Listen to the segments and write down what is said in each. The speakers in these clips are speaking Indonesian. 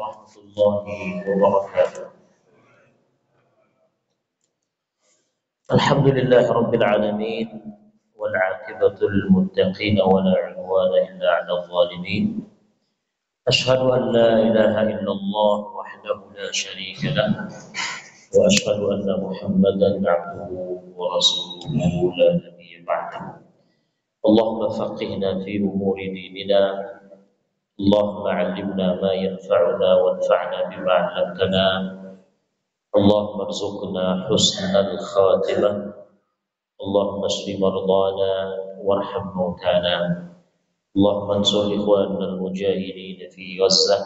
warahmatullahi wabarakatuh. Alhamdulillahi rabbil alamin wal 'aqibatul lil muttaqin wa la 'udwana illa 'alal zalimin. Asyhadu an la ilaha illallah wahdahu la syarika lah wa asyhadu anna Muhammadan 'abduhu wa rasuluhu la nabiyya ba'dahu. Allahumma faqihna fi umuri dinina. Allahumma 'allimna ma yanfa'una wanfa'na bima 'allamtana. Allahumma arzuqna husnal khatimah. Allahumma shfi mardana warham mautana. Allahumma ansur ikhwanana al-mujahidin fi Gazzah.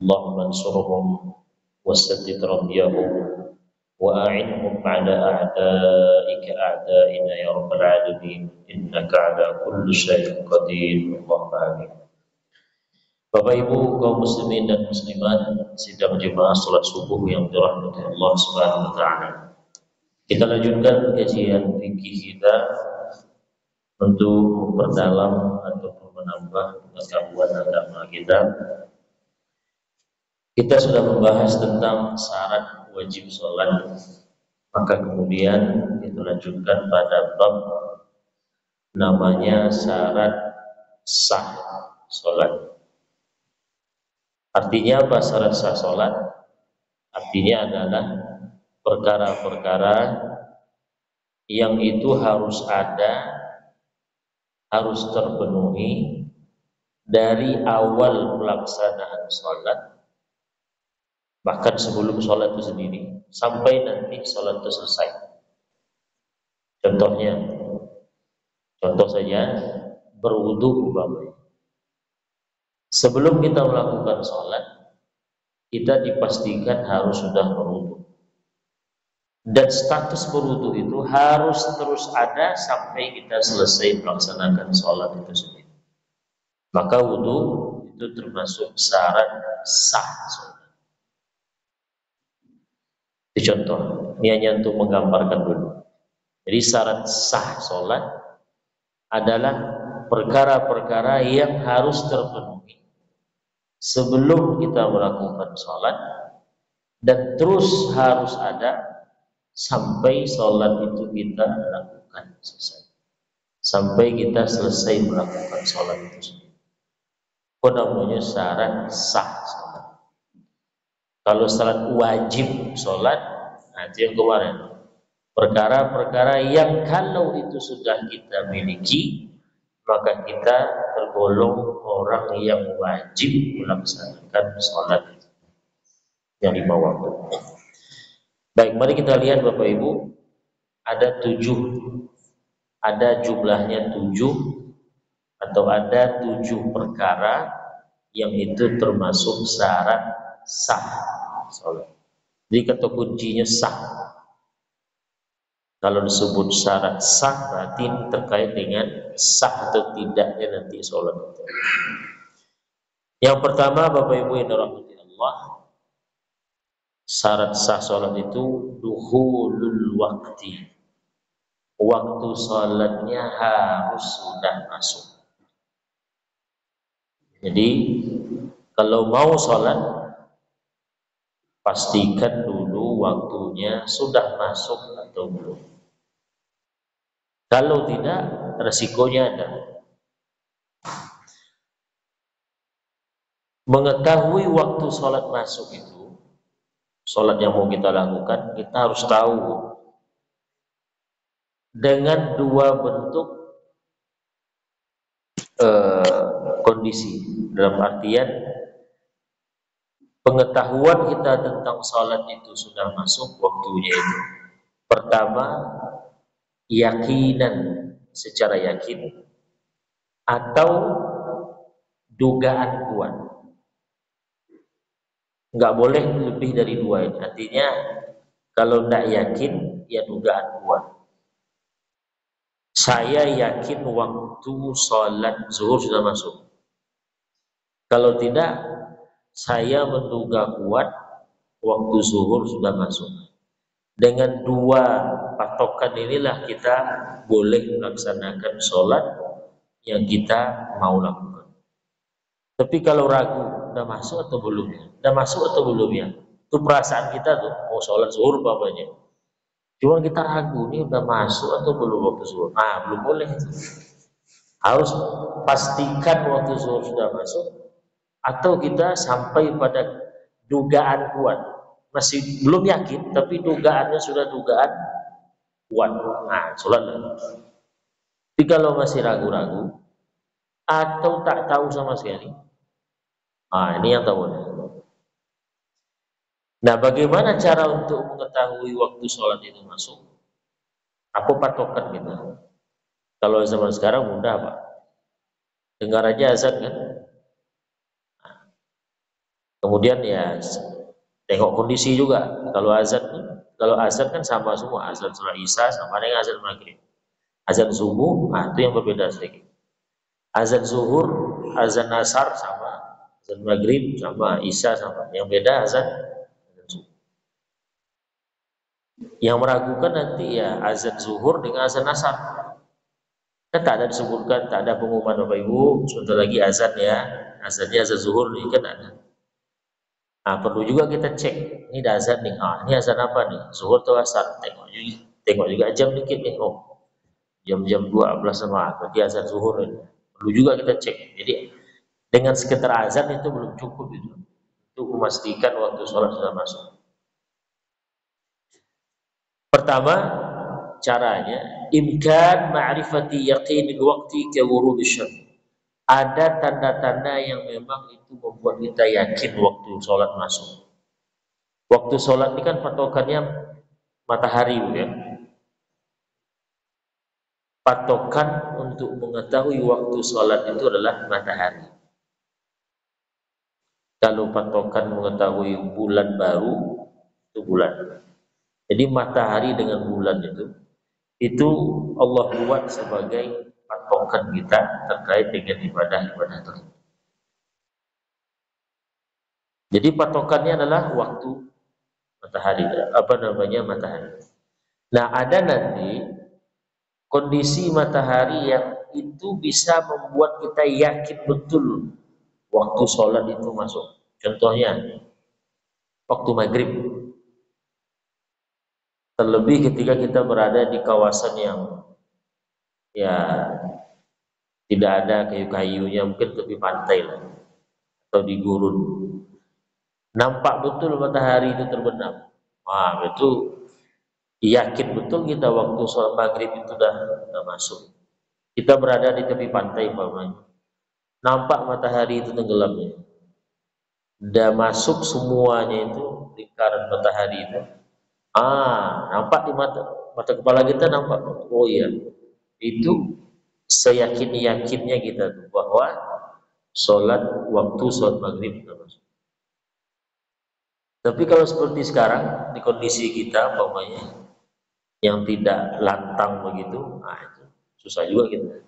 Allahumma ansurhum wasaddid ramyahum wa a'inhum ala a'daika a'daina ya rabbal alamin innaka ala kulli syai'in qadir. Allahumma amin. Bapak Ibu kaum muslimin dan muslimat sidang jemaah salat subuh yang dirahmati Allah Subhanahu wa taala. Kita lanjutkan kajian fikih kita untuk memperdalam ataupun menambah pengetahuan agama kita. Kita sudah membahas tentang syarat wajib sholat, maka kemudian kita lanjutkan pada bab namanya syarat sah sholat. Artinya apa syarat sah sholat? Artinya adalah perkara-perkara yang itu harus ada, harus terpenuhi dari awal pelaksanaan sholat, bahkan sebelum sholat itu sendiri, sampai nanti sholat itu selesai. Contoh saja, berwudu umpamanya. Sebelum kita melakukan sholat, kita dipastikan harus sudah berwudu. Dan status berwudu itu harus terus ada sampai kita selesai melaksanakan sholat itu sendiri. Maka wudu itu termasuk syarat sah sholat. Ini contoh, ini hanya untuk menggambarkan dulu. Jadi syarat sah sholat adalah perkara-perkara yang harus terpenuhi sebelum kita melakukan sholat dan terus harus ada sampai sholat itu kita lakukan selesai, sampai kita selesai melakukan sholat itu sendiri. Itu namanya syarat sah sholat. Kalau sholat wajib sholat, nanti yang kemarin perkara-perkara yang kalau itu sudah kita miliki, maka kita tergolong orang yang wajib melaksanakan sholat yang 5 waktu. Baik, mari kita lihat Bapak Ibu, ada jumlahnya 7 atau ada 7 perkara yang itu termasuk syarat sah sholat. Jadi kata kuncinya sah. Kalau disebut syarat sah berarti terkait dengan sah atau tidaknya nanti sholat itu. Yang pertama Bapak Ibu yang dirahmati Allah, syarat sah sholat itu dukhulul waqti. Waktu sholatnya harus sudah masuk. Jadi kalau mau sholat, pastikan dulu waktunya sudah masuk atau belum. Kalau tidak, resikonya ada. Mengetahui waktu sholat masuk itu, sholat yang mau kita lakukan, kita harus tahu dengan 2 bentuk kondisi. Dalam artian pengetahuan kita tentang sholat itu sudah masuk waktunya itu. Pertama, yakinan secara yakin atau dugaan kuat. Nggak boleh lebih dari 2 ini. Artinya kalau tidak yakin, ya dugaan kuat. Saya yakin waktu sholat zuhur sudah masuk. Kalau tidak, saya menduga kuat waktu zuhur sudah masuk. Dengan 2 patokan inilah kita boleh melaksanakan sholat yang kita mau lakukan. Tapi kalau ragu, udah masuk atau belum ya? Udah masuk atau belum ya? Itu perasaan kita tuh, mau sholat zuhur bapaknya. Cuma kita ragu, ini udah masuk atau belum waktu zuhur. Nah, belum boleh. Harus pastikan waktu zuhur sudah masuk, atau kita sampai pada dugaan kuat. Masih belum yakin, tapi dugaannya sudah dugaan kuat. Nah, sholat. Tapi kalau masih ragu-ragu, atau tak tahu sama sekali, nah ini yang tahu. Nah, bagaimana cara untuk mengetahui waktu sholat itu masuk? Apa patokan kita? Kalau zaman sekarang mudah, Pak. Dengar aja azan kan. Kemudian ya tengok kondisi juga. Kalau azan kan sama semua. Azan sholat isya sama dengan azan maghrib. Azan subuh, nah itu yang berbeda sedikit. Azan zuhur, azan asar sama, azan maghrib sama, isya sama. Yang beda azan subuh. Yang meragukan nanti ya azan zuhur dengan azan asar. Kan tak ada disebutkan, tak ada pengumuman Bapak Ibu, sebentar lagi azan ya, azannya azan zuhur nih kan ada. Nah, perlu juga kita cek, ini ada azan nih, ini azan apa nih, zuhur atau asar, tengok juga jam dikit nih, jam-jam 12 sama, berarti azan zuhur ini. Perlu juga kita cek. Jadi dengan sekedar azan itu belum cukup itu untuk memastikan waktu sholat sudah masuk. Pertama, caranya imkan ma'rifati yaqinil waqti ka ghurubisy syams. Ada tanda-tanda yang memang itu membuat kita yakin waktu sholat masuk. Waktu sholat ini kan patokannya matahari, ya. Patokan untuk mengetahui waktu sholat itu adalah matahari. Kalau patokan mengetahui bulan baru, itu bulan. Jadi matahari dengan bulan itu Allah buat sebagai patokan kita terkait dengan ibadah-ibadah tersebut. Jadi patokannya adalah waktu matahari, matahari. Nah, ada nanti kondisi matahari yang itu bisa membuat kita yakin betul waktu sholat itu masuk. Contohnya waktu maghrib. Terlebih ketika kita berada di kawasan yang ya tidak ada kayu-kayunya, mungkin tepi pantai lah, atau di gurun. Nampak betul matahari itu terbenam. Wah, itu yakin betul kita waktu sholat maghrib itu sudah masuk. Kita berada di tepi pantai umpamanya. Nampak matahari itu tenggelamnya. Udah masuk semuanya itu lingkaran matahari itu. Nampak di mata kepala kita nampak. Oh iya, itu seyakin-yakinnya kita tuh bahwa waktu sholat maghrib sudah masuk. Tapi kalau seperti sekarang di kondisi kita umpamanya yang tidak lantang begitu, itu susah juga kita.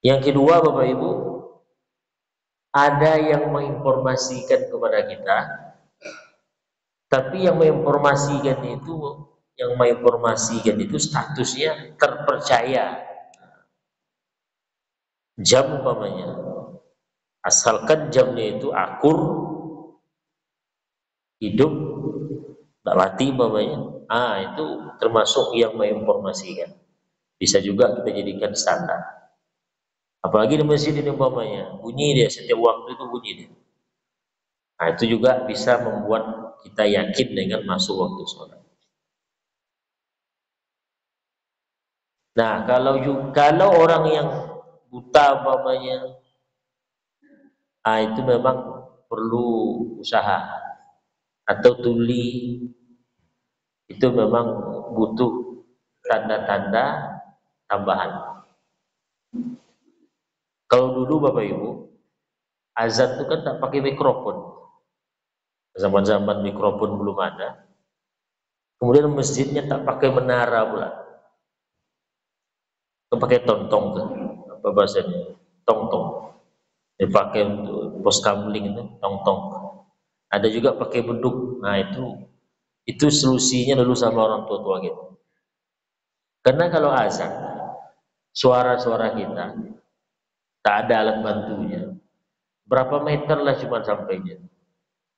Yang kedua, Bapak Ibu, ada yang menginformasikan kepada kita, tapi yang menginformasikan itu statusnya terpercaya. Jam umpamanya, asalkan jamnya itu akur, hidup, tak mati umpamanya, itu termasuk yang menginformasikan. Bisa juga kita jadikan standar. Apalagi di masjid ini umpamanya, bunyi dia setiap waktu itu bunyi dia. Nah, itu juga bisa membuat kita yakin dengan masuk waktu sholat. Nah, kalau orang yang buta umpamanya, itu memang perlu usaha atau tuli, itu memang butuh tanda-tanda tambahan. Kalau dulu Bapak Ibu, azan itu kan tak pakai mikrofon. Zaman-zaman mikrofon belum ada. Kemudian masjidnya tak pakai menara pula. Pakai tontong kan? Apa bahasanya? Tong-tong. Dipakai untuk pos kamling itu, tong-tong. Ada juga pakai beduk. Nah, itu solusinya dulu sama orang tua-tua gitu. Karena kalau azan, suara-suara kita tak ada alat bantunya. Berapa meter lah cuma sampainya.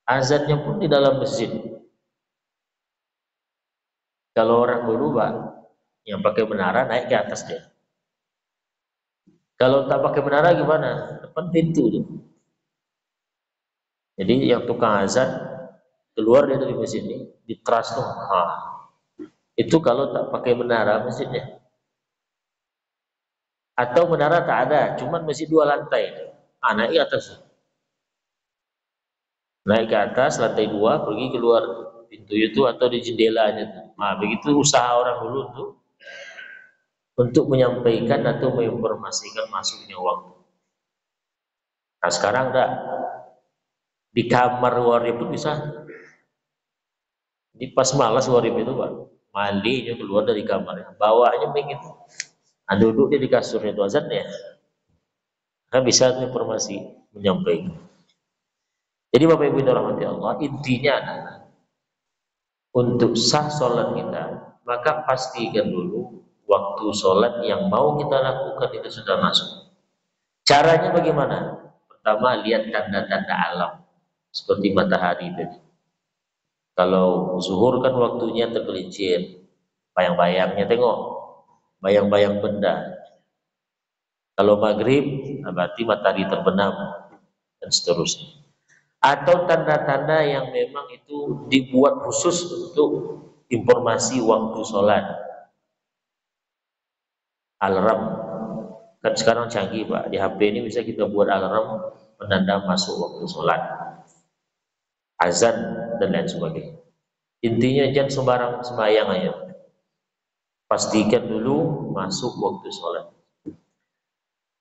Azannya pun di dalam masjid. Kalau orang dulu Pak, yang pakai menara naik ke atas dia. Kalau tak pakai menara gimana? Depan pintu tuh. Jadi yang tukang azan keluar dia dari masjid ini, di teras tuh. Itu kalau tak pakai menara masjidnya. Atau menara tak ada, cuman masih 2 lantai. Naik ke atas. Naik ke atas lantai 2, pergi keluar pintu itu atau di jendelanya tuh. Begitu usaha orang dulu tuh untuk menyampaikan atau menginformasikan masuknya waktu. Nah sekarang enggak, di kamar warib pun bisa. Di pas malas warib itu Pak, mandinya keluar dari kamarnya, bawanya begitu. Duduk dia di kasurnya itu azan ya. Kan bisa informasi menyampaikan. Jadi Bapak Ibu yang rahmati Allah, intinya adalah untuk sah sholat kita, maka pastikan dulu waktu sholat yang mau kita lakukan itu sudah masuk. Caranya bagaimana? Pertama, lihat tanda-tanda alam seperti matahari tadi. Kalau zuhur kan waktunya tergelincir, bayang-bayangnya tengok, bayang-bayang benda. Kalau maghrib, berarti matahari terbenam dan seterusnya. Atau tanda-tanda yang memang itu dibuat khusus untuk informasi waktu sholat. Alarm, kan sekarang canggih Pak, di HP ini bisa kita buat alarm penanda masuk waktu sholat, azan dan lain sebagainya. Intinya jangan sembarang sembahyang aja, pastikan dulu masuk waktu sholat.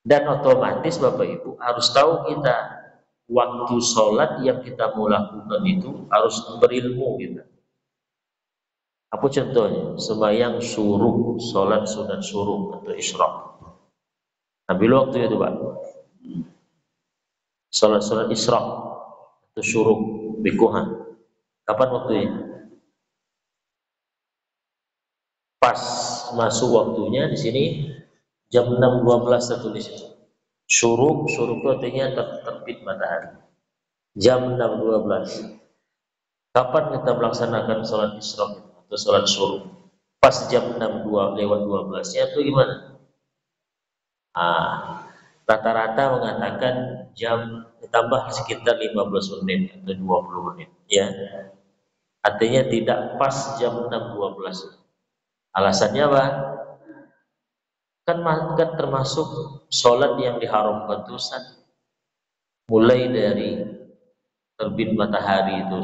Dan otomatis Bapak Ibu harus tahu kita waktu sholat yang kita mau lakukan itu harus berilmu kita. Apa contohnya? Sembahyang suruh, sholat sunat suruh atau isyraq. Ambil waktu itu Pak. Sholat sunat isyraq atau suruh bikuhan. Kapan waktunya? Pas masuk waktunya di sini jam 6.12 tertulis itu. Syuruk itu artinya terbit matahari. Jam 6.12. Kapan kita melaksanakan sholat isyraq atau sholat suruh? Pas jam 6:12 atau gimana? Rata-rata mengatakan jam ditambah sekitar 15 menit atau 20 menit. Ya, artinya tidak pas jam 6.12. Alasannya apa? Kan termasuk sholat yang diharamkan itu mulai dari terbit matahari itu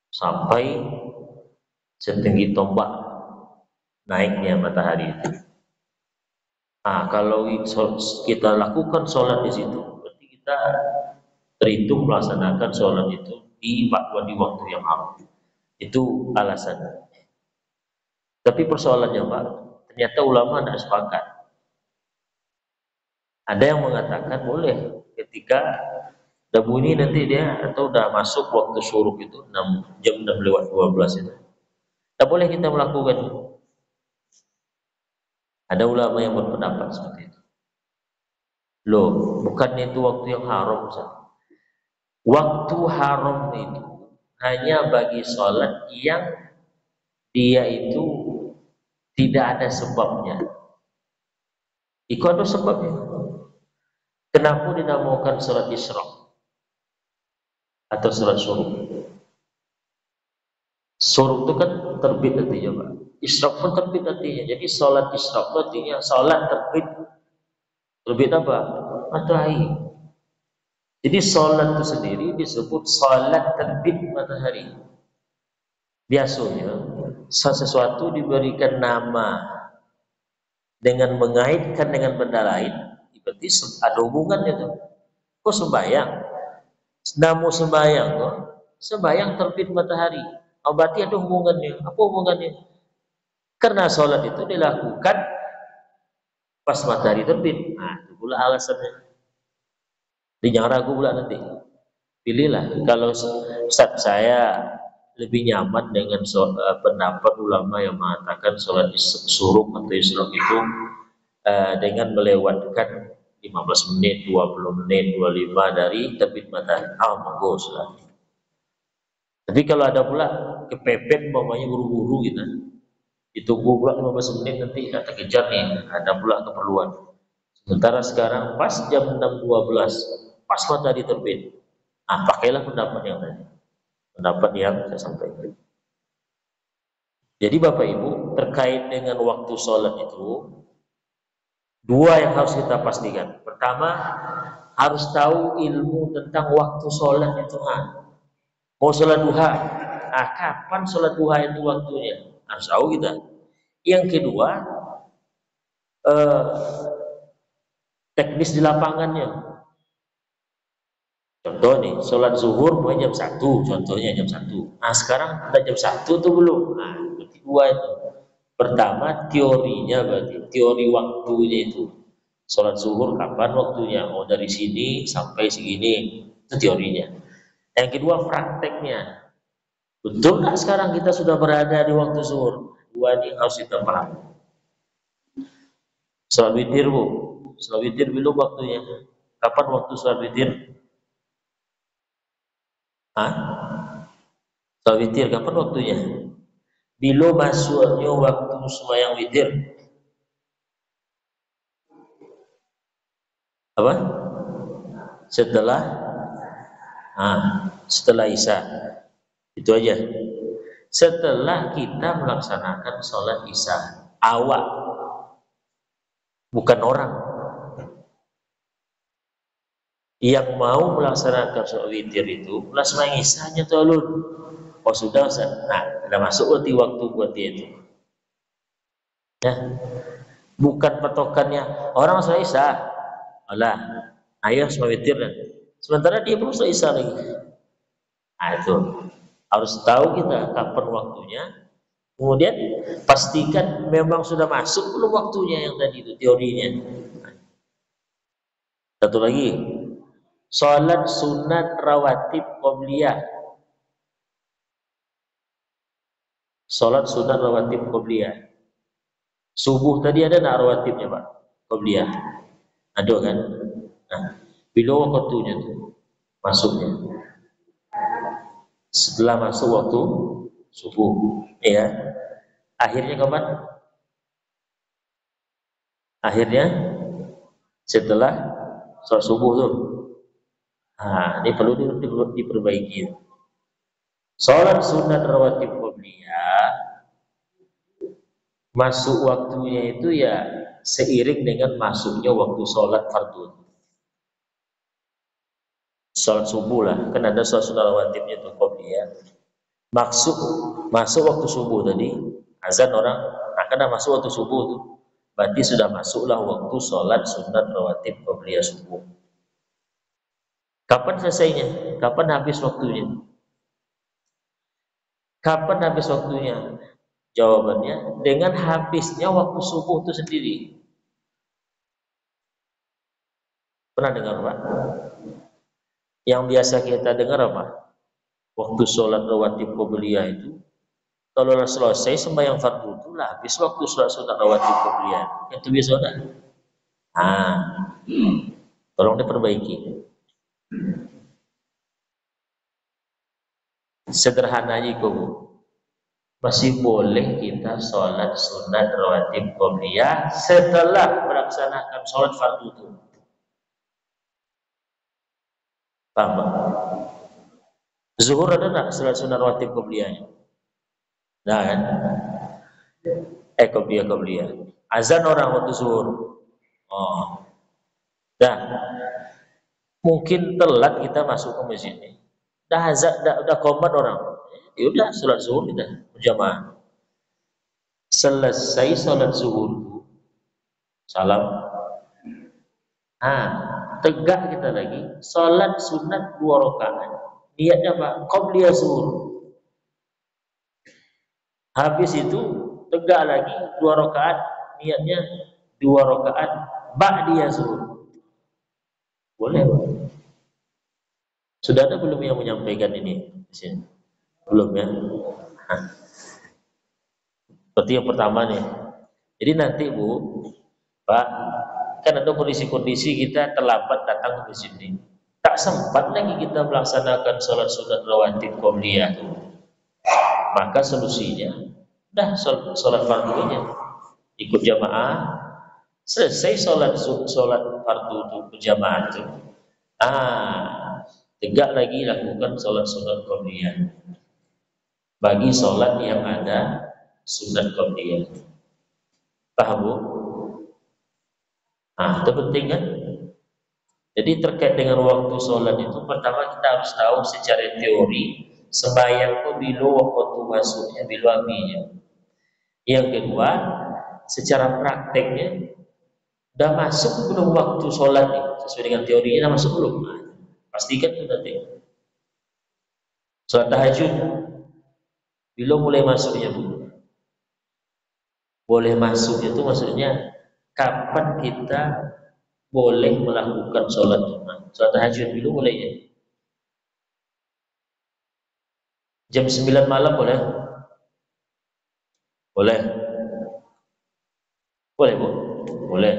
sampai setinggi tombak naiknya matahari itu. Kalau kita lakukan sholat di situ, berarti kita terhitung melaksanakan sholat itu di waktu yang haram. Itu alasannya. Tapi persoalannya Pak, ternyata ulama tidak sepakat. Ada yang mengatakan boleh ketika udah bunyi nanti dia atau udah masuk waktu syuruk itu jam 6:12 itu. Tak boleh kita melakukan itu. Ada ulama yang berpendapat seperti itu. Loh, bukannya itu waktu yang haram Ustaz. Waktu haram itu hanya bagi sholat yang dia itu tidak ada sebabnya. Itu ada sebabnya. Kenapa dinamakan sholat isyraq atau sholat syuruk? Syuruk itu kan terbit artinya Pak. Isyraq pun terbit artinya. Jadi sholat isyraq itu artinya sholat terbit. Terbit apa? Matahari. Jadi sholat itu sendiri disebut sholat terbit matahari. Biasanya sesuatu diberikan nama dengan mengaitkan dengan benda lain, berarti ada hubungannya tuh. Kok sembahyang? Namu sembahyang kok. Sembahyang terbit matahari. Berarti ada hubungannya. Apa hubungannya? Karena sholat itu dilakukan pas matahari terbit. Itu pula alasannya. Jangan ragu pula nanti. Pilihlah. Kalau Ustaz saya lebih nyaman dengan pendapat ulama yang mengatakan sholat suruk atau isyraq itu dengan melewatkan 15 menit, 20 menit, 25 dari terbit matahari. Monggo sudah. Tapi kalau ada pula kepepet umpamanya buru-buru gitu, ditunggu pula 15 menit nanti tak terkejar nih, ada pula keperluan. Sementara sekarang pas jam 6.12, pas matahari terbit. Pakailah pendapat yang tadi. Pendapat yang saya sampaikan. Jadi Bapak Ibu, terkait dengan waktu sholat itu, dua yang harus kita pastikan. Pertama, harus tahu ilmu tentang waktu sholat itu. Mau sholat duha, kapan sholat duha itu waktunya? Harus tahu kita. Yang kedua, teknis di lapangannya. Contoh nih, sholat zuhur mulai jam 1, contohnya jam 1. Sekarang udah jam 1 tuh belum. Berarti dua itu. Pertama, teorinya berarti, teori waktunya itu. Sholat zuhur kapan waktunya? Dari sini sampai segini, itu teorinya. Yang kedua, prakteknya. Betul nggak sekarang kita sudah berada di waktu zuhur? Dua ini harus kita pahami. Sholat witir, Bu. Sholat witir belum waktunya. Kapan waktu sholat witir? Sholat witir kapan waktunya? Bila masuknya waktu sembahyang witir. Apa? Setelah Isya. Itu aja. Setelah kita melaksanakan sholat Isya, awak, bukan orang yang mau melaksanakan sholat witir itu, sembahyang Isyanya tuh alun. Sudah Ustaz. Sudah masuk waktu buat dia itu. Ya. Bukan patokannya orang sholat Isya. Ayo sholat witir kan. Sementara dia belum sholat Isya lagi. Itu harus tahu kita kapan waktunya. Kemudian pastikan memang sudah masuk belum waktunya yang tadi itu teorinya. Satu lagi, sholat sunat rawatib qobliyah. Sholat sunat rawatib qobliyah. Subuh tadi ada nak rawatibnya Pak? Qobliyah. Ada kan? Bila waktunya tuh masuknya. Setelah masuk waktu subuh, ya. Akhirnya kapan? Akhirnya setelah sholat subuh tuh. Ini perlu diperbaiki. Sholat sunat rawatib qobliyah masuk waktunya itu ya seiring dengan masuknya waktu sholat fardu. Sholat subuh lah, kan ada sholat sunat rawatibnya itu qobliyah. Masuk waktu subuh tadi, azan orang akan masuk waktu subuh tuh. Berarti sudah masuklah waktu sholat sunat rawatib qobliyah subuh. Kapan selesainya? Kapan habis waktunya? Kapan habis waktunya? Jawabannya dengan habisnya waktu subuh itu sendiri. Pernah dengar Pak? Yang biasa kita dengar apa? Waktu sholat rawatib qobliyah itu, kalau selesai sembahyang fardu itu lah habis waktu sholat sunat rawatib qobliyah. Itu biasa udah. Tolong diperbaiki. Sederhana aja Bu. Masih boleh kita sholat sunat rawatib qobliyah setelah melaksanakan sholat fardu itu. Paham? Zuhur ada nggak sholat sunat rawatib qobliyahnya? Nah kan? Qobliyah. Azan orang waktu zuhur. Mungkin telat kita masuk ke masjid ini. Dah qomat orang. Ya udah sholat zuhur kita berjamaah. Selesai sholat zuhur, salam. Tegak kita lagi. Sholat sunat 2 rakaat. Niatnya apa? Qobliyah zuhur. Habis itu tegak lagi 2 rakaat. Niatnya 2 rakaat ba'diyah zuhur. Boleh Pak? Sudah ada belum yang menyampaikan ini di sini? Belum ya? Berarti yang pertama nih. Jadi nanti Bu, Pak, kan ada kondisi-kondisi kita terlambat datang ke masjid ini. Tak sempat lagi kita melaksanakan sholat sunat rawatib qobliyah itu. Maka solusinya, dah sholat fardunya ikut jamaah, selesai sholat fardu itu berjamaah itu, tegak lagi lakukan sholat sunat qobliyah. Bagi sholat yang ada sunat qobliyah, paham bu? Itu penting kan? Jadi terkait dengan waktu sholat itu, pertama kita harus tahu secara teori sembahyang itu bila waktu masuknya, bila apinya. Yang kedua, secara prakteknya udah masuk belum waktu sholat nih, sesuai dengan teorinya udah masuk belum? Pastikan itu nanti. Sholat tahajud bila mulai masuknya bu? Boleh masuk itu maksudnya kapan kita boleh melakukan sholat Jumat, sholat tahajud dulu boleh ya? Jam 9 malam boleh? Boleh? Boleh bu? Boleh.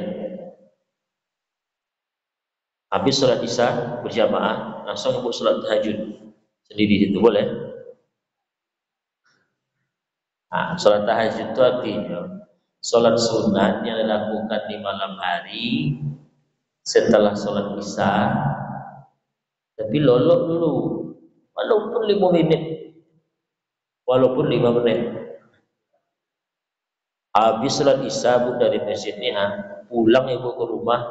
Habis sholat isya berjamaah, langsung ibu sholat tahajud sendiri itu boleh? Sholat tahajud itu artinya sholat sunat yang dilakukan di malam hari setelah sholat isya, tapi lolok dulu, walaupun 5 menit, walaupun 5 menit. Habis sholat isya bu dari masjid ini, pulang ibu ke rumah,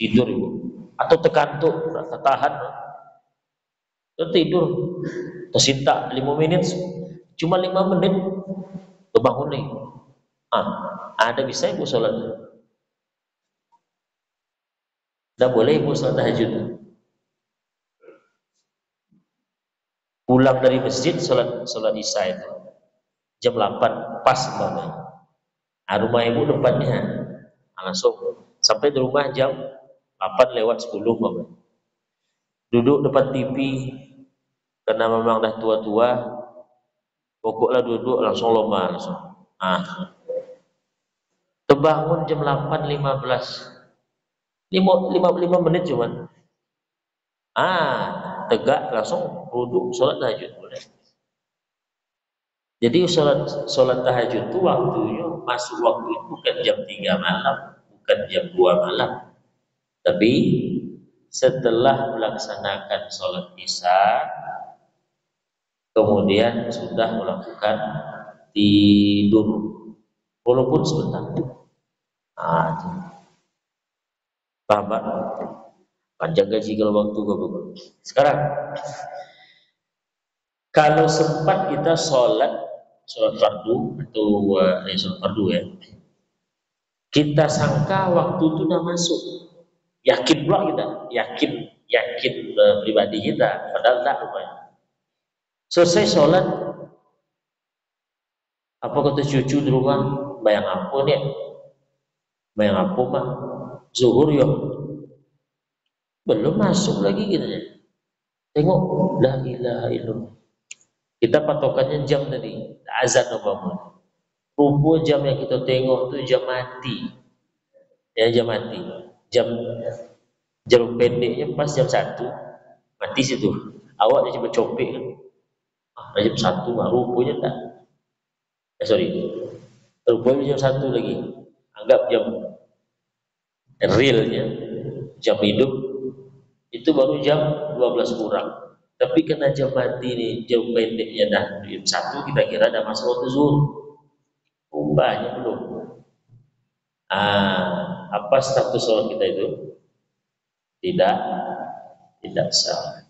tidur ibu, atau terkantuk, tertahan, tidur, tersintak 5 menit, cuma 5 menit, terbangun nih. Ada bisa ibu sholat, tidak boleh ibu sholat tahajud. Pulang dari masjid sholat isya itu jam 8 pas banget. Rumah ibu depannya, langsung sampai di rumah jam 8 lewat 10 banget. Duduk depan TV karena memang dah tua-tua, pokoklah duduk langsung lomba langsung. Terbangun jam 8.15, 5 menit cuman. Tegak langsung duduk sholat tahajud boleh. Jadi sholat tahajud itu waktunya masuk waktu itu bukan jam 3 malam, bukan jam 2 malam, tapi setelah melaksanakan sholat isya, kemudian sudah melakukan tidur, walaupun sebentar. Paham Pak? Panjang gaji kalau waktu bapak. Sekarang, kalau sempat kita sholat fardu atau sholat fardu ya, kita sangka waktu itu udah masuk, yakin pula kita, yakin pribadi kita, padahal tak rupanya. Selesai sholat, apa kata cucu di rumah, bayang apa nih? Bayang apa Pak? Zuhur ya? Belum masuk lagi gitu ya. Tengok, la ilaha illallah. Kita patokannya jam tadi, azan bangun. Rupa jam yang kita tengok itu jam mati. Ya jam mati. Jam pendeknya pas jam 1 mati situ. Awak dia coba copek kan. Jam 1 rupanya tak. Rupanya jam 1 lagi. Anggap jam realnya, jam hidup itu baru jam 12 kurang. Tapi kena jam mati nih, jam pendeknya dah jam 1, kita kira dah masuk waktu zuhur. Rupanya belum. Apa status sholat kita itu? Tidak sah.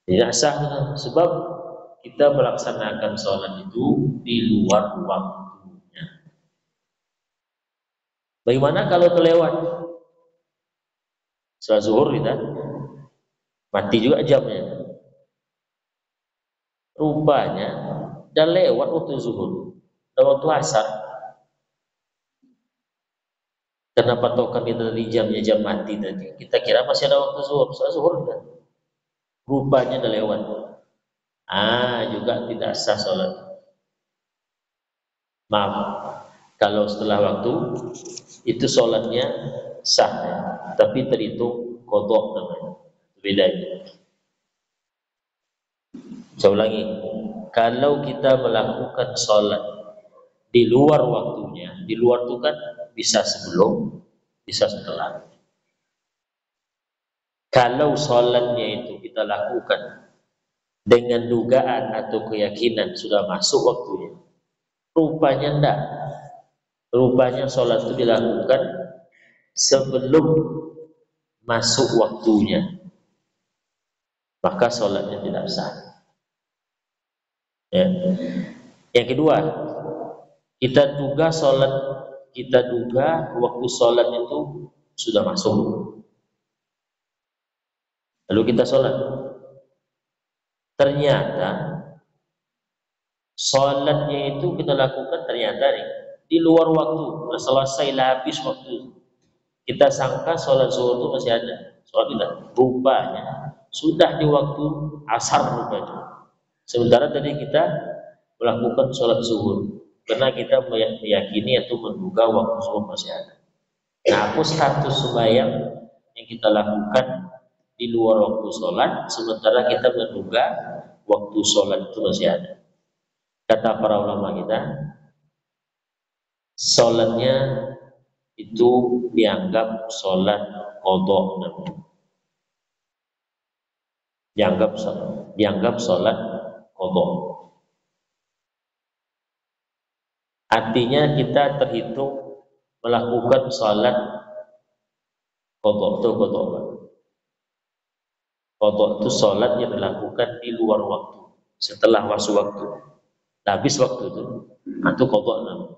Tidak sah sebab kita melaksanakan sholat itu di luar waktunya. Bagaimana kalau terlewat? Sholat zuhur kita mati juga jamnya. Rupanya dah lewat waktu zuhur, dah waktu asar. Karena patokan kita dari jamnya jam mati tadi, kita kira masih ada waktu zuhur, sholat zuhur kan? Rupanya dah lewat. Juga tidak sah sholat. Maaf. Kalau setelah waktu itu sholatnya sah, ya. Tapi terhitung qadha namanya. Beda itu. Saya ulangi, kalau kita melakukan sholat di luar waktunya, di luar itu kan bisa sebelum, bisa setelah. Kalau sholatnya itu kita lakukan dengan dugaan atau keyakinan sudah masuk waktunya, rupanya enggak. Rupanya sholat itu dilakukan sebelum masuk waktunya, maka sholatnya tidak sah. Ya. Yang kedua, kita duga waktu sholat itu sudah masuk, lalu kita sholat. Ternyata sholatnya itu kita lakukan ternyata nih, di luar waktu, selesai habis waktu. Kita sangka sholat zuhur itu masih ada, sholat tidak. Rupanya sudah di waktu asar rupanya. Sementara tadi kita melakukan sholat zuhur karena kita meyakini atau menduga waktu zuhur masih ada. Nah, aku status sembahyang yang kita lakukan di luar waktu sholat, sementara kita menduga waktu sholat itu masih ada. Kata para ulama kita, sholatnya itu dianggap sholat qadha namanya. Dianggap sholat qadha. Artinya kita terhitung melakukan sholat qadha. Itu qadha. Qadha itu sholat yang dilakukan di luar waktu, setelah masuk waktu, habis waktu itu. Itu qadha namanya.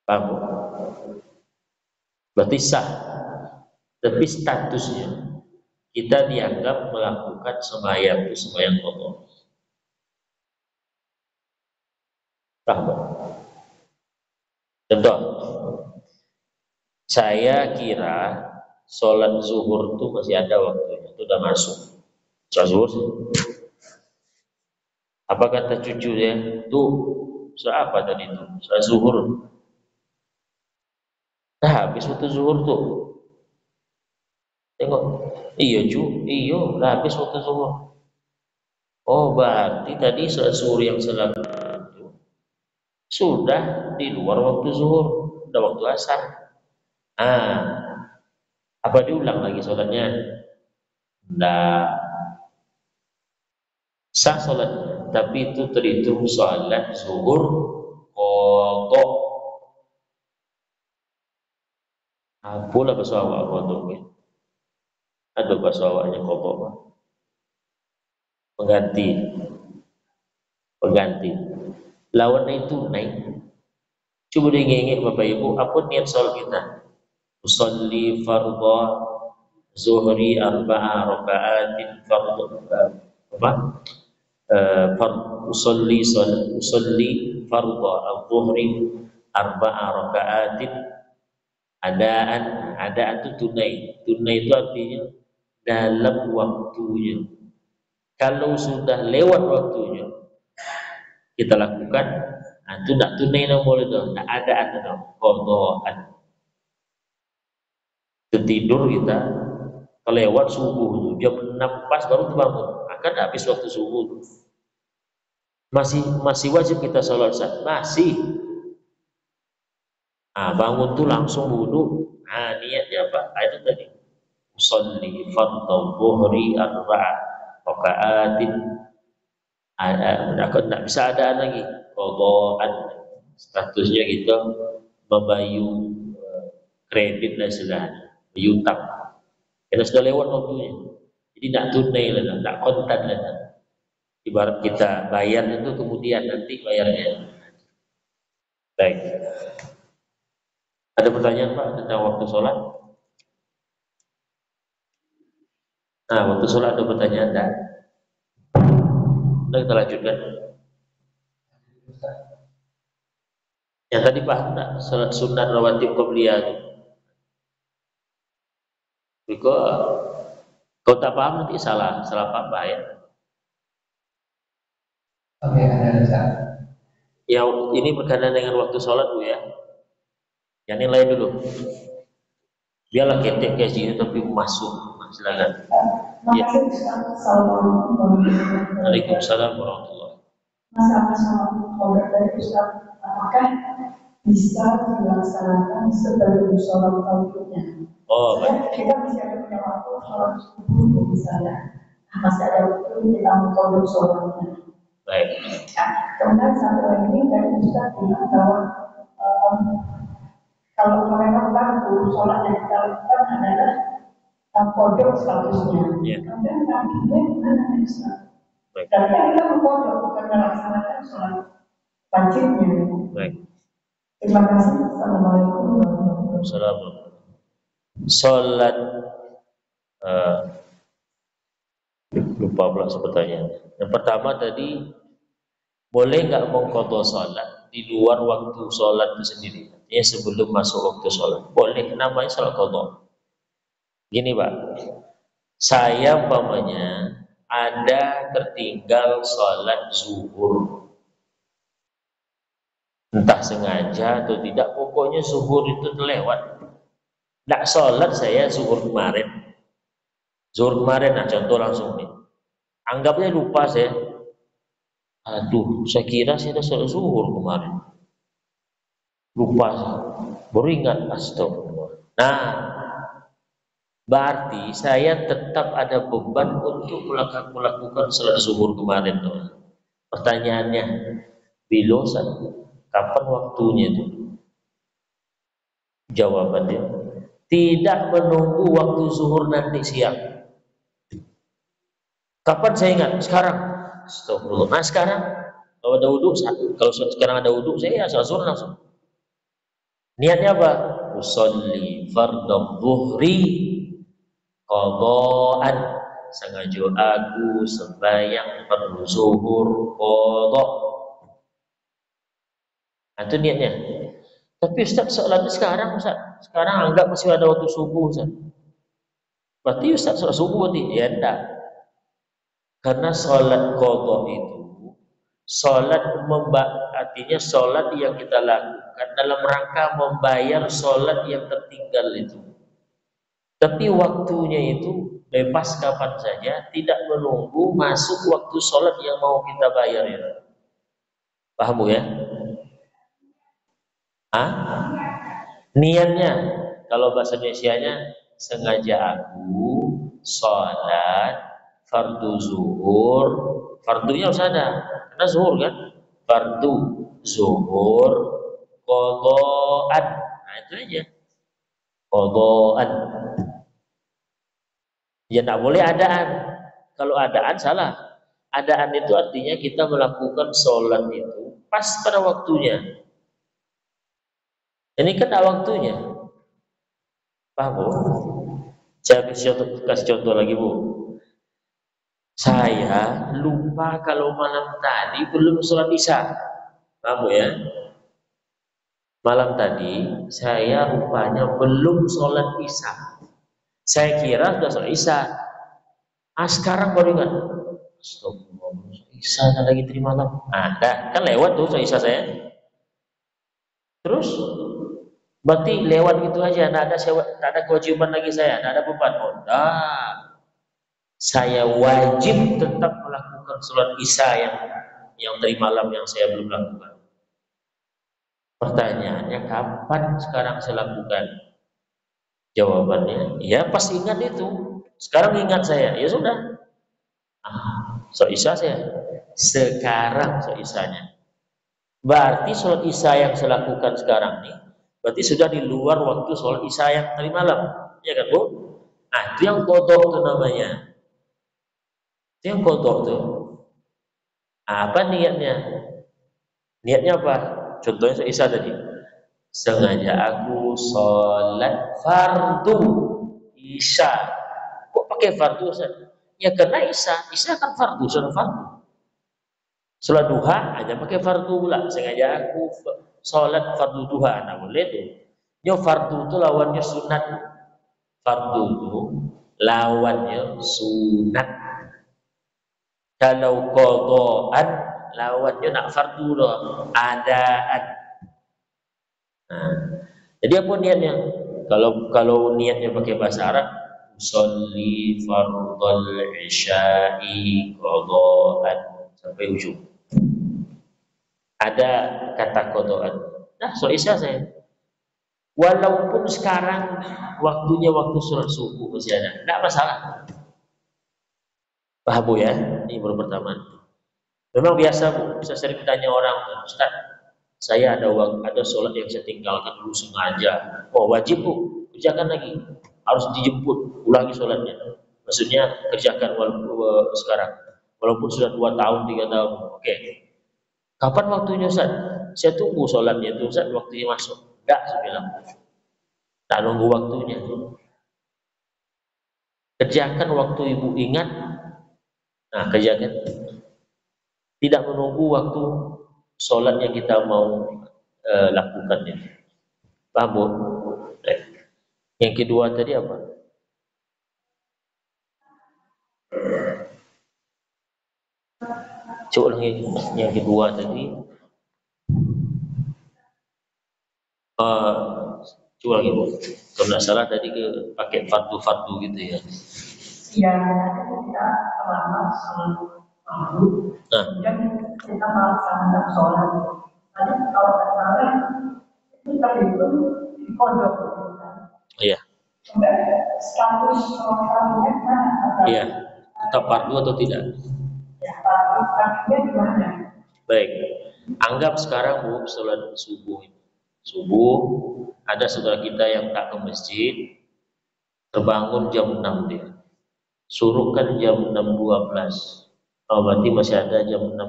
Paham? Berarti sah. Tapi statusnya kita dianggap melakukan sembahyang itu sembahyang qadha. Paham? Contoh, saya kira sholat zuhur itu masih ada waktunya, itu udah masuk. Sholat zuhur sih. Apa kata cucu ya? Tuh, sholat apa tadi itu? Sholat zuhur. Nah, habis waktu zuhur tuh. Tengok, iya cu, iya, udah habis waktu zuhur. Oh, berarti tadi sholat zuhur yang saya lakukan itu sudah di luar waktu zuhur, udah waktu asar. Apa diulang lagi sholatnya? Nggak sah sholatnya, tapi itu terhitung sholat zuhur qadha. Apalah bahasa awak qadha? Ada bahasa awaknya qadha. Pengganti, pengganti. Lawannya itu naik. Coba diingat Bapak Ibu, apa niat sholat kita? Usolli fardhu zuhri arba'a raka'atin fardhu apa? Usolli fardhu al-zuhri arba'a raka'atin adaan. Adaan itu tunai. Tunai itu artinya dalam waktunya. Kalau sudah lewat waktunya kita lakukan, itu tidak tunai nomor itu, tidak ada atau qadhaan. Tidur kita kelewat subuh jam 6 pas baru bangun, akan habis waktu subuh. Masih wajib kita sholat saat masih. Bangun tuh langsung wudu. Niatnya apa? Itu tadi. Usolli fardhu dhuhri arba'a raka'atin. Tidak bisa ada lagi qadhaan. Statusnya kita membayu kredit dan sebagainya, berutang. Karena sudah lewat waktunya. Jadi tidak tunai lah, tidak kontan lah. Ibarat kita bayar itu kemudian nanti bayarnya. Baik. Ada pertanyaan Pak tentang waktu sholat? Waktu sholat ada pertanyaan tak? Kita lanjutkan. Yang tadi Pak, sholat sunat rawatib qabliyah. Jika kau tak paham nanti salah paham ya. Oke, ada Ustaz. Yang ini berkaitan dengan waktu sholat Bu ya. Yang ini lain dulu. Biarlah ketek kayak sini tapi masuk. Silakan. Ya. Waalaikumsalam warahmatullahi wabarakatuh. Masalah dari Ustaz, apakah bisa dilaksanakan sebelum sholat tahunya? Oh, baik. Kita bisa punya waktu sholat subuh misalnya, masih ada waktu kita mau sholatnya. Baik. Kemudian satu lagi dari Ustaz bilang bahwa kalau mereka waktu sholat yang kita lakukan adalah kodok statusnya. Kemudian akhirnya gimana Ustaz? Dan kita mengkodok bukan melaksanakan sholat wajibnya. Baik. Terima kasih. Assalamualaikum warahmatullahi wabarakatuh. Sholat lupa pula pertanyaan. Yang pertama tadi, boleh nggak mengqadha sholat di luar waktu sholat itu sendiri? Ya sebelum masuk waktu sholat. Boleh, namanya sholat qadha. Gini Pak, saya umpamanya ada tertinggal sholat zuhur, entah sengaja atau tidak, pokoknya zuhur itu terlewat. Nggak sholat saya zuhur kemarin. Zuhur kemarin, nah contoh langsung nih. Anggapnya lupa saya. Aduh, saya kira saya sudah sholat zuhur kemarin. Lupa saya. Baru ingat, astagfirullah. Nah, berarti saya tetap ada beban untuk melakukan sholat zuhur kemarin. Pertanyaannya, bilosan, kapan waktunya itu? Jawabannya, tidak menunggu waktu zuhur nanti siang. Kapan saya ingat? Sekarang. Astagfirullah. Nah sekarang, kalau ada wudhu, kalau sekarang ada wudhu, saya sholat zuhur langsung. Niatnya apa? Usolli fardhu dhuhri qadhaan, sengaja aku sembahyang fardu zuhur qadha. Nah, itu niatnya. Tapi Ustaz, sholatnya sekarang Ustaz. Sekarang anggap masih ada waktu subuh Ustaz. Berarti Ustaz sholat subuh berarti? Ya enggak. Karena sholat qadha itu artinya sholat yang kita lakukan dalam rangka membayar sholat yang tertinggal itu. Tapi waktunya itu bebas kapan saja, tidak menunggu masuk waktu sholat yang mau kita bayar ya. Paham Bu ya? Niatnya, kalau bahasa Indonesianya, sengaja aku sholat fardu zuhur, fardunya harus ada, karena zuhur kan, fardu zuhur qadhaan. Nah itu aja, qadhaan. Ya tidak boleh adaan. Kalau adaan salah. Adaan itu artinya kita melakukan sholat itu pas pada waktunya. Ini kan ada waktunya. Paham Bu? Saya kasih contoh lagi Bu. Saya lupa kalau malam tadi belum sholat isya. Paham Bu ya? Malam tadi saya rupanya belum sholat isya. Saya kira sudah sholat isya. Sekarang baru ingat. Astagfirullah, isya lagi terima malam. Kan lewat tuh sholat isya saya. Terus berarti lewat gitu aja, tak ada kewajiban lagi saya, tak ada beban. Saya wajib tetap melakukan sholat isya yang tadi malam yang saya belum lakukan. Pertanyaannya, kapan sekarang saya lakukan? Jawabannya, ya pas ingat itu. Sekarang ingat saya, ya sudah. Sholat isya saya. Sekarang sholat isyanya. Berarti sholat isya yang saya lakukan sekarang ini, berarti sudah di luar waktu sholat isya yang tadi malam. Ya kan Bu? Itu yang qadha itu namanya. Itu yang qadha itu. Apa niatnya? Niatnya apa? Contohnya sholat isya tadi. Sengaja aku sholat fardu isya. Kok pakai fardu Ustaz? Ya karena isya kan fardu, sholat fardu. Sholat duha hanya pakai fardu pula. Sengaja aku sholat fardu duha. Nah boleh tuh. Fardu itu lawannya sunat. Fardu itu lawannya sunat. Kalau qadhaan lawannya nak fardu loh, adaan. Nah, jadi apa niatnya? Kalau niatnya pakai bahasa Arab, usolli fardhal isya'i qadaan sampai ujung. Ada kata qadaan. Nah, so isya saya. Walaupun sekarang waktunya waktu sholat subuh masih ada, tidak masalah. Paham Bu ya? Ini baru pertama. Memang biasa Bu, saya sering tanya orang, Ustaz, saya ada sholat yang saya tinggalkan dulu sengaja. Oh wajib Bu, kerjakan lagi. Harus dijemput, ulangi sholatnya. Maksudnya kerjakan walaupun sekarang. Walaupun sudah 2 tahun, 3 tahun. Oke. Kapan waktunya Ustaz? Saya tunggu sholatnya itu Ustaz, waktunya masuk. Enggak, saya bilang. Tak nunggu waktunya. Kerjakan waktu ibu ingat. Nah, kerjakan. Tidak menunggu waktu sholat yang kita mau lakukannya. Paham Bu? Yang kedua tadi apa? Coba lagi yang kedua tadi. Coba lagi Bu. Kalau tidak salah tadi pakai fardu-fardu gitu ya. Ya, kita selama sholat fardu, kemudian kita melaksanakan sholat. Tadi kalau tidak salah itu terhitung di pondok. Iya. Status sholat fardunya mana? Iya. Tetap fardu atau tidak? Ya, fardunya di mana? Baik. Anggap sekarang Bu sholat subuh. Subuh ada saudara kita yang tak ke masjid, terbangun jam 6 dia. Suruhkan jam 6.12. Oh, berarti masih ada jam 6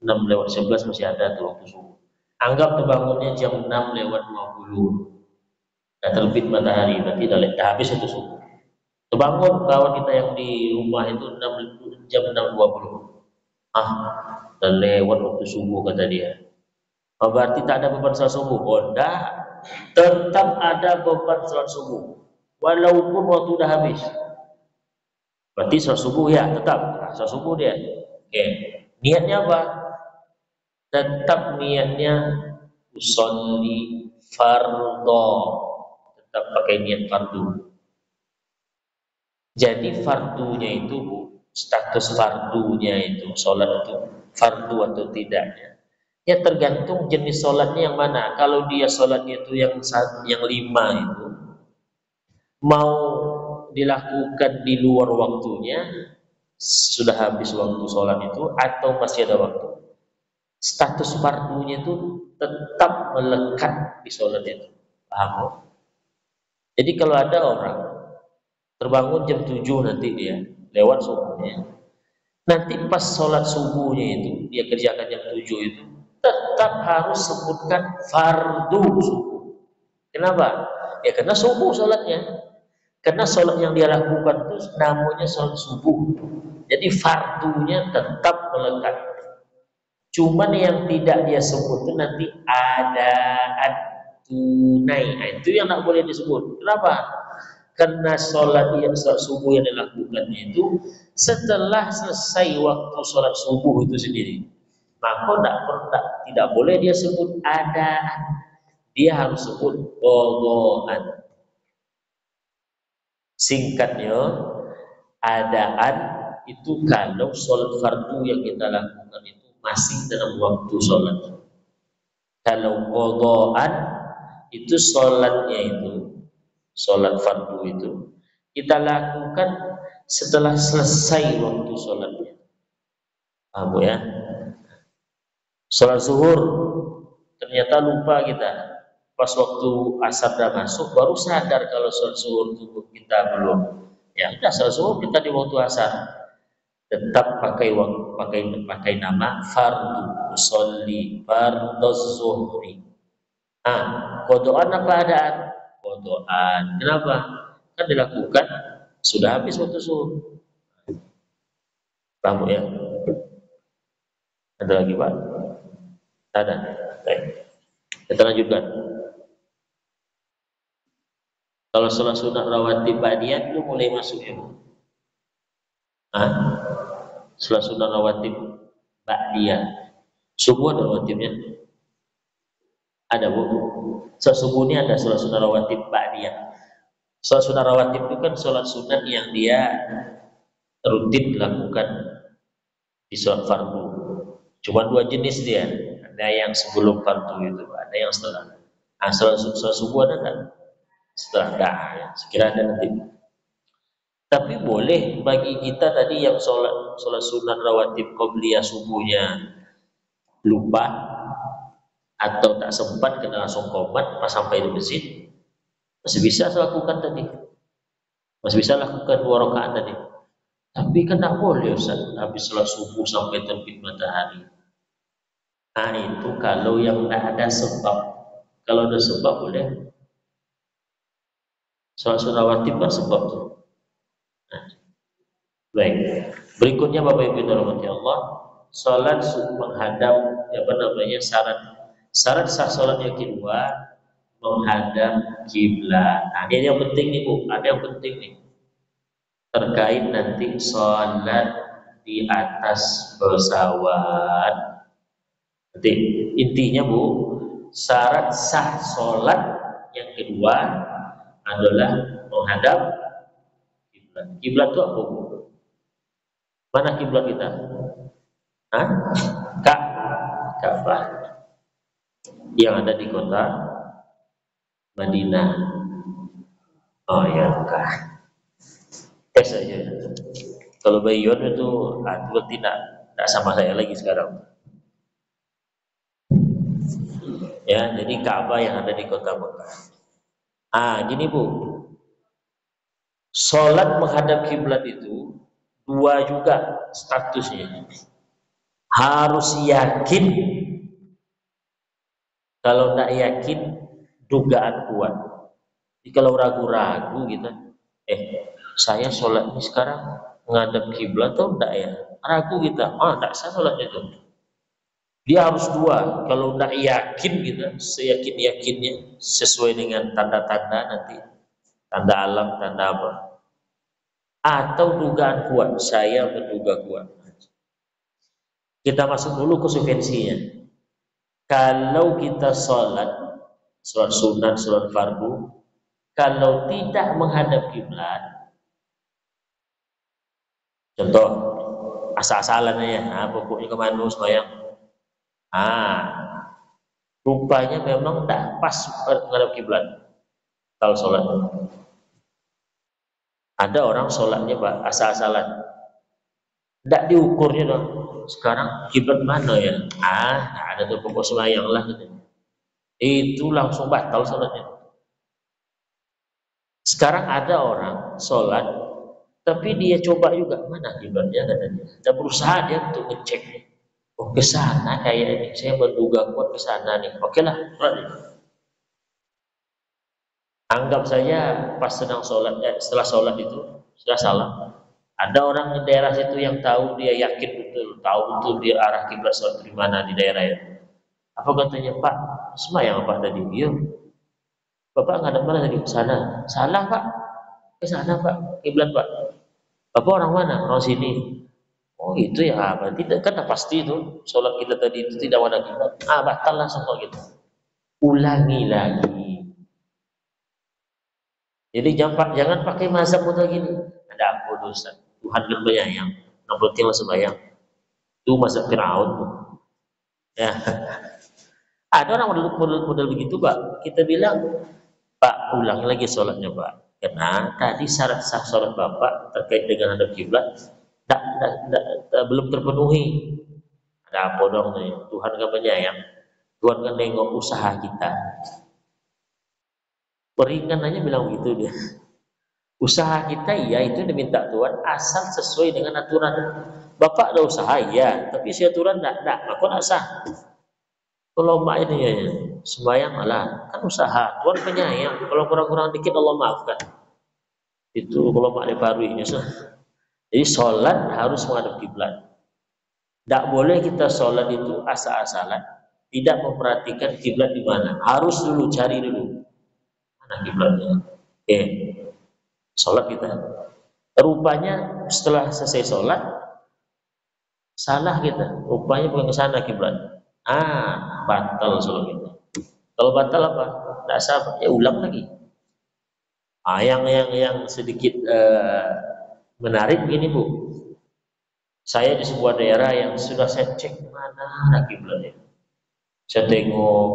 lewat 11 masih ada tuh waktu subuh. Anggap terbangunnya jam 6:20. Dah terbit matahari, berarti dah habis itu subuh. Terbangun kawan kita yang di rumah itu jam 6.20. Dan lewat waktu subuh kata dia. Oh, berarti tak ada beban salat subuh. Oh, enggak. Tetap ada beban salat subuh. Walaupun waktu dah habis. Berarti salat subuh ya, tetap salat subuh dia. Oke. Niatnya apa? Tetap niatnya usolli fardho. Tetap pakai niat fardu. Jadi fardunya itu Bu, status fardunya itu, sholat itu fardu atau tidaknya. Ya tergantung jenis sholatnya yang mana. Kalau dia sholatnya itu yang 5 itu mau dilakukan di luar waktunya, sudah habis waktu sholat itu atau masih ada waktu, status fardunya itu tetap melekat di sholat itu. Paham? Jadi kalau ada orang terbangun jam 7 nanti dia lewat subuhnya, nanti pas sholat subuhnya itu dia kerjakan jam 7 itu tetap harus sebutkan fardu subuh. Kenapa? Ya karena subuh sholatnya. Karena sholat yang dia lakukan itu namanya sholat subuh. Jadi fardunya tetap melekat. Cuman yang tidak dia sebut itu nanti adaan tunai. Nah, itu yang tak boleh disebut. Kenapa? Karena sholat subuh yang dilakukannya itu setelah selesai waktu sholat subuh itu sendiri. Maka tidak boleh dia sebut adaan. Dia harus sebut qadaan. Singkatnya, adaan itu kalau sholat fardu yang kita lakukan itu masih dalam waktu sholat. Kalau qadaan itu sholatnya itu, sholat fardu itu kita lakukan setelah selesai waktu sholatnya. Paham ya? Sholat zuhur ternyata lupa kita. Pas waktu asar dah masuk baru sadar kalau sholat zuhur itu kita belum. Ya udah sholat zuhur kita di waktu asar. Tetap pakai nama fardu, sholli fardhoz zuhri. Qadaan apa adaan? Qadaan. Kenapa? Kan dilakukan sudah habis waktu zuhur. Paham ya? Ada lagi Pak? Ada. Baik. Kita lanjutkan. Kalau sholat sunat rawatib ba'diyah itu mulai masuk ya Bu. Sholat sunat rawatib ba'diyah. Subuh ada rawatibnya? Ada bu. Subuh ini ada sholat sunnah rawatib ba'diyah. Sholat sunnah rawatib itu kan sholat sunat yang dia rutin dilakukan di sholat fardu. Cuma dua jenis dia. Ada yang sebelum fardu itu, ada yang setelah. Nah, sholat subuh ada kan? Setelah dah, ya. Sekira ada nanti. Tapi boleh bagi kita tadi yang sholat sunat rawatib qobliyah subuhnya lupa atau tak sempat kena langsung qomat pas sampai di masjid, masih bisa lakukan tadi, masih bisa lakukan 2 rakaat tadi. Tapi kan tak boleh Ustaz habis sholat subuh sampai terbit matahari. Nah itu kalau yang tak ada sebab. Kalau ada sebab boleh. Sholat sunat rawatib kan sebab tuh. Nah, baik. Berikutnya Bapak Ibu rahmati Allah, sholat menghadap syarat sah sholat yang kedua menghadap kiblat. Nah, ini yang penting nih Bu, ada yang penting nih terkait nanti sholat di atas pesawat. Nanti intinya Bu, syarat sah sholat yang kedua adalah menghadap kiblat. Kiblat itu apa Bu? Mana kiblat kita? Hah? Ka'bah yang ada di kota Madinah. Oh ya, Mekah. Tes aja. Kalau Bayon itu berarti tidak sama saya lagi sekarang. Ya, jadi Ka'bah yang ada di kota Mekah. Gini Bu. Sholat menghadap kiblat itu dua juga statusnya. Harus yakin. Kalau tidak yakin, dugaan kuat. Jadi kalau ragu-ragu gitu, saya sholat ini sekarang menghadap kiblat atau enggak ya? Ragu kita, enggak sah sholatnya itu. Dia harus dua. Kalau enggak yakin gitu, seyakin-yakinnya sesuai dengan tanda-tanda nanti, tanda alam, tanda apa? Atau dugaan kuat, saya menduga kuat. Kita masuk dulu konsekuensinya. Kalau kita sholat sunat, sholat fardu, kalau tidak menghadap kiblat, contoh asal-asalan ya, pokoknya kemana sembahyang, rupanya memang tidak pas menghadap kiblat. Kalau sholat, ada orang sholatnya asal-asalan, tidak diukurnya dong. Sekarang kiblat mana ya? Ada tuh pokok sembahyang lah gitu. Itu langsung batal sholatnya. Sekarang ada orang sholat, tapi dia coba juga mana kiblatnya katanya. Dan berusaha dia untuk ngecek. Oh ke sana kayak ini, saya menduga kuat ke sana nih. Oke lah, anggap saja pas sedang sholat, setelah sholat itu sudah salah. Ada orang di daerah situ yang tahu, dia yakin betul, tahu betul dia arah kiblat sholat di mana di daerah itu. Apa katanya, Pak? Sembahyang apa tadi? Iya. Bapak ngadep mana tadi? Sana. Salah Pak. Ke sana Pak. Kiblat Pak. Bapak orang mana? Orang sini. Oh itu ya. Berarti kan pasti itu sholat kita tadi itu tidak ada kiblat. Batal langsung kok gitu. Ulangi lagi. Jadi jangan pakai mazhab mudah gini. Ada apa dosa? Tuhan kan penyayang. Yang penting lah sembahyang. Itu mazhab Fir'aun. Ya. Ada orang model begitu Pak. Kita bilang, Pak ulangi lagi sholatnya Pak. Karena tadi syarat sah sholat Bapak terkait dengan hadap kiblat belum terpenuhi. Ada apa dong nih? Tuhan kan penyayang. Tuhan kan nengok usaha kita. Peringanannya bilang begitu dia. Usaha kita iya itu diminta Tuhan asal sesuai dengan aturan. Bapak ada usaha iya, tapi si aturan enggak, aku enggak sah. Kalau mak ini ya, sembahyang lah, kan usaha. Tuhan penyayang. Kalau kurang-kurang dikit Allah maafkan. Itu kalau mak diparuinya sah. Jadi sholat harus menghadap kiblat. Tidak boleh kita sholat itu asal-asalan, tidak memperhatikan kiblat di mana. Harus dulu cari dulu mana kiblatnya. Sholat kita. Rupanya setelah selesai sholat, Salah kita, rupanya bukan ke sana kiblat. Batal sholat kita. Kalau batal apa? Tidak sah, ya ulang lagi. Yang sedikit menarik begini Bu. Saya di sebuah daerah yang sudah saya cek mana kiblatnya. Saya tengok,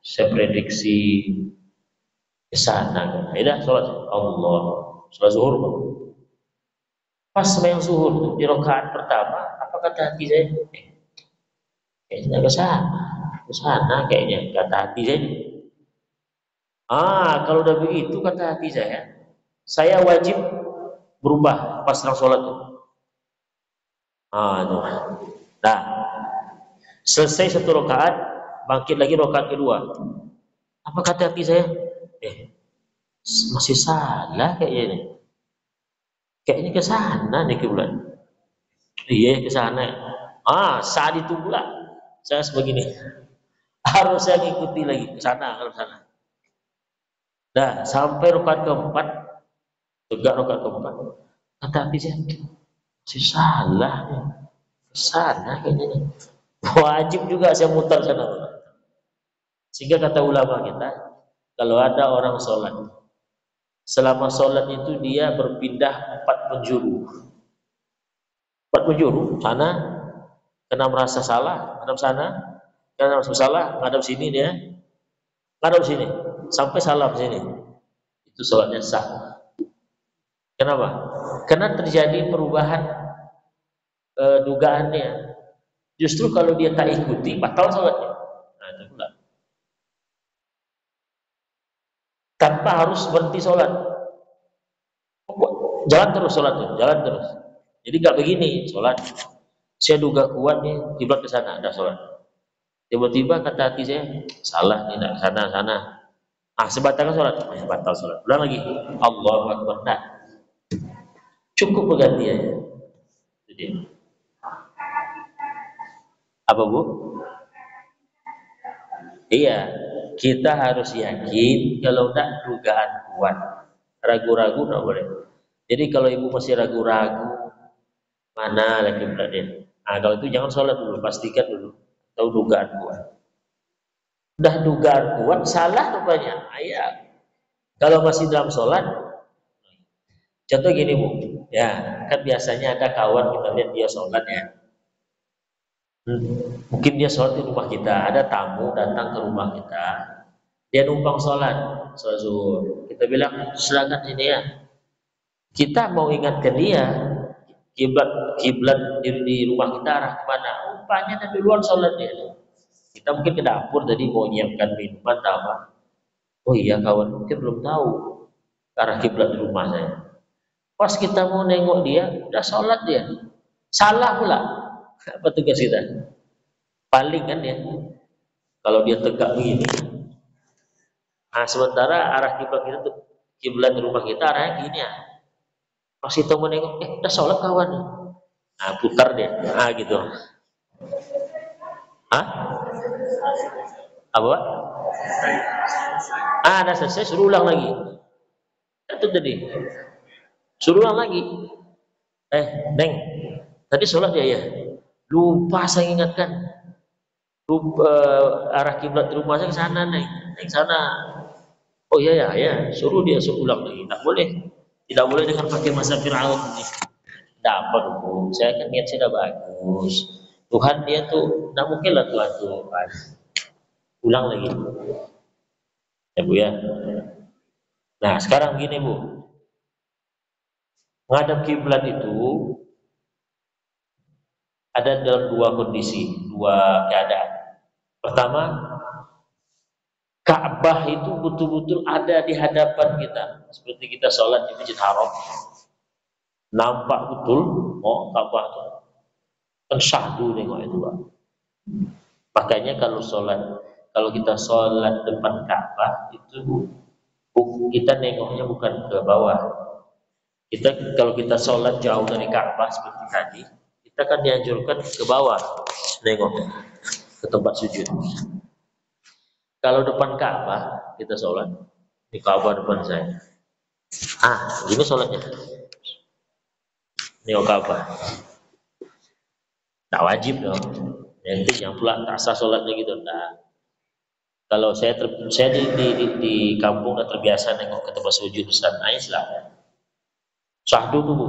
saya prediksi ke sana. Ya sholat Allah, sholat zuhur. Pas sembahyang zuhur tuh di rakaat pertama, apa kata hati saya? Kayaknya ke sana kayaknya kata hati saya. Kalau udah begitu kata hati saya wajib berubah pas setelah sholat tuh. Tuh. Nah, selesai satu rakaat, bangkit lagi rakaat kedua. Apa kata hati saya? Masih salah kayaknya ini. Kayaknya ke sana nih kiblat. Iya ke sana. Saat itu pula saya sebegini. Harus saya ikuti lagi ke sana kalau sana. Nah, sampai rakaat keempat, tegak rakaat keempat. Kata hati saya, masih salah nih. Ke sana kayaknya nih. Wajib juga saya mutar sana. Sehingga kata ulama kita, kalau ada orang sholat, selama sholat itu dia berpindah 4 penjuru. 4 penjuru, sana, kena merasa salah, ngadap sana, kena merasa salah, ngadap sini dia, ngadap sini, sampai salah sini. Itu sholatnya sah. Kenapa? Karena terjadi perubahan dugaannya. Justru kalau dia tak ikuti, batal sholatnya. Nah, itu pula. Tanpa harus berhenti sholat. Jalan terus sholatnya, jalan terus. Jadi nggak begini sholat. Saya duga kuat nih kiblat ke sana, ada sholat. Tiba-tiba kata hati saya salah, tidak ke sana. Sebatalkan sholat, batal sholat. Ulang lagi, Allahu Akbar. Nah, cukup berganti aja. Jadi, apa Bu? Iya, kita harus yakin. Kalau tidak dugaan kuat, ragu-ragu nggak boleh. Jadi kalau ibu masih ragu-ragu, mana lagi kiblatnya? Kalau itu jangan sholat dulu, pastikan dulu. Tahu dugaan kuat. Udah dugaan kuat, salah rupanya. Kalau masih dalam sholat, contoh gini Bu, ya kan biasanya ada kawan kita lihat dia sholat ya. Mungkin dia sholat di rumah kita, ada tamu datang ke rumah kita, dia numpang sholat zuhur. Kita bilang silakan sini ya. Kita mau ingatkan dia kiblat di rumah kita arah kemana? Rupanya dari luar sholat dia. Kita mungkin ke dapur tadi mau nyiapkan minuman apa. Oh iya kawan, mungkin belum tahu arah kiblat di rumah saya. Pas kita mau nengok dia, udah sholat dia. Salah pula. Apa tugas kita? Paling kan ya. Kalau dia tegak begini. Sementara arah kiblat kita tuh kiblat di rumah kita arahnya gini ya. Pas kita mau nengok, udah sholat kawan. Putar dia. Gitu. Apa? Udah selesai, suruh ulang lagi. Itu tadi. Suruh ulang lagi. Neng, tadi sholat ya? Lupa saya ingatkan. Arah kiblat rumah saya ke sana, Neng sana. Oh iya ya, suruh ulang lagi. Tidak boleh dengan pakai masa Fir'aun ini. Dapat dulu. Saya kan niat saya sudah bagus. Tuhan dia tuh, tidak mungkin lah Tuhan tuh. Ulang lagi. Ya Bu ya. Nah sekarang gini Bu, menghadap kiblat itu ada dalam 2 kondisi, 2 keadaan. Pertama, Ka'bah itu betul-betul ada di hadapan kita, seperti kita sholat di Masjid Haram, nampak betul, Ka'bah itu kan syahdu nengok itu Pak. Makanya kalau kita sholat depan Ka'bah itu kita nengoknya bukan ke bawah. Kalau kita sholat jauh dari Ka'bah seperti tadi, kita kan dianjurkan ke bawah, nengok ke tempat sujud. Kalau depan Ka'bah kita sholat, di Ka'bah depan saya. Gini sholatnya. Nengok Ka'bah. Tak wajib dong. Nanti yang pula tak sah sholatnya gitu. Nah, kalau saya di kampung udah terbiasa nengok ke tempat sujud Ustaz, silahkan. Sah dulu Bu.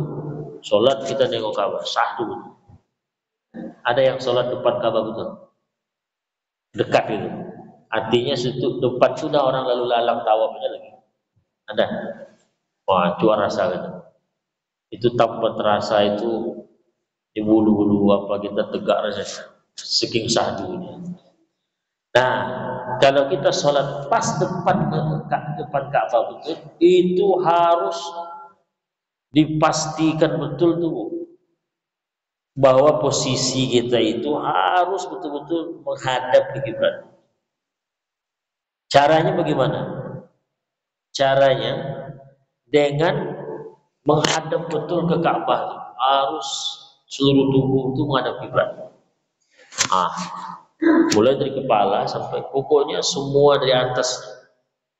Sholat kita nengok Ka'bah, sah dulu. Ada yang sholat depan Ka'bah betul, dekat gitu. Artinya situ depan sudah orang lalu lalang tawafnya lagi. Ada. Wah, juara rasa gitu. Itu tanpa terasa itu di bulu-bulu apa kita tegak rasanya. Saking sahdunya. Nah, kalau kita sholat pas depan Ka'bah betul, itu harus dipastikan betul tuh bahwa posisi kita itu harus betul-betul menghadap ke kiblat. Caranya bagaimana? Caranya dengan menghadap betul ke Ka'bah, harus seluruh tubuh itu menghadap kiblat. Mulai dari kepala sampai pokoknya semua dari atas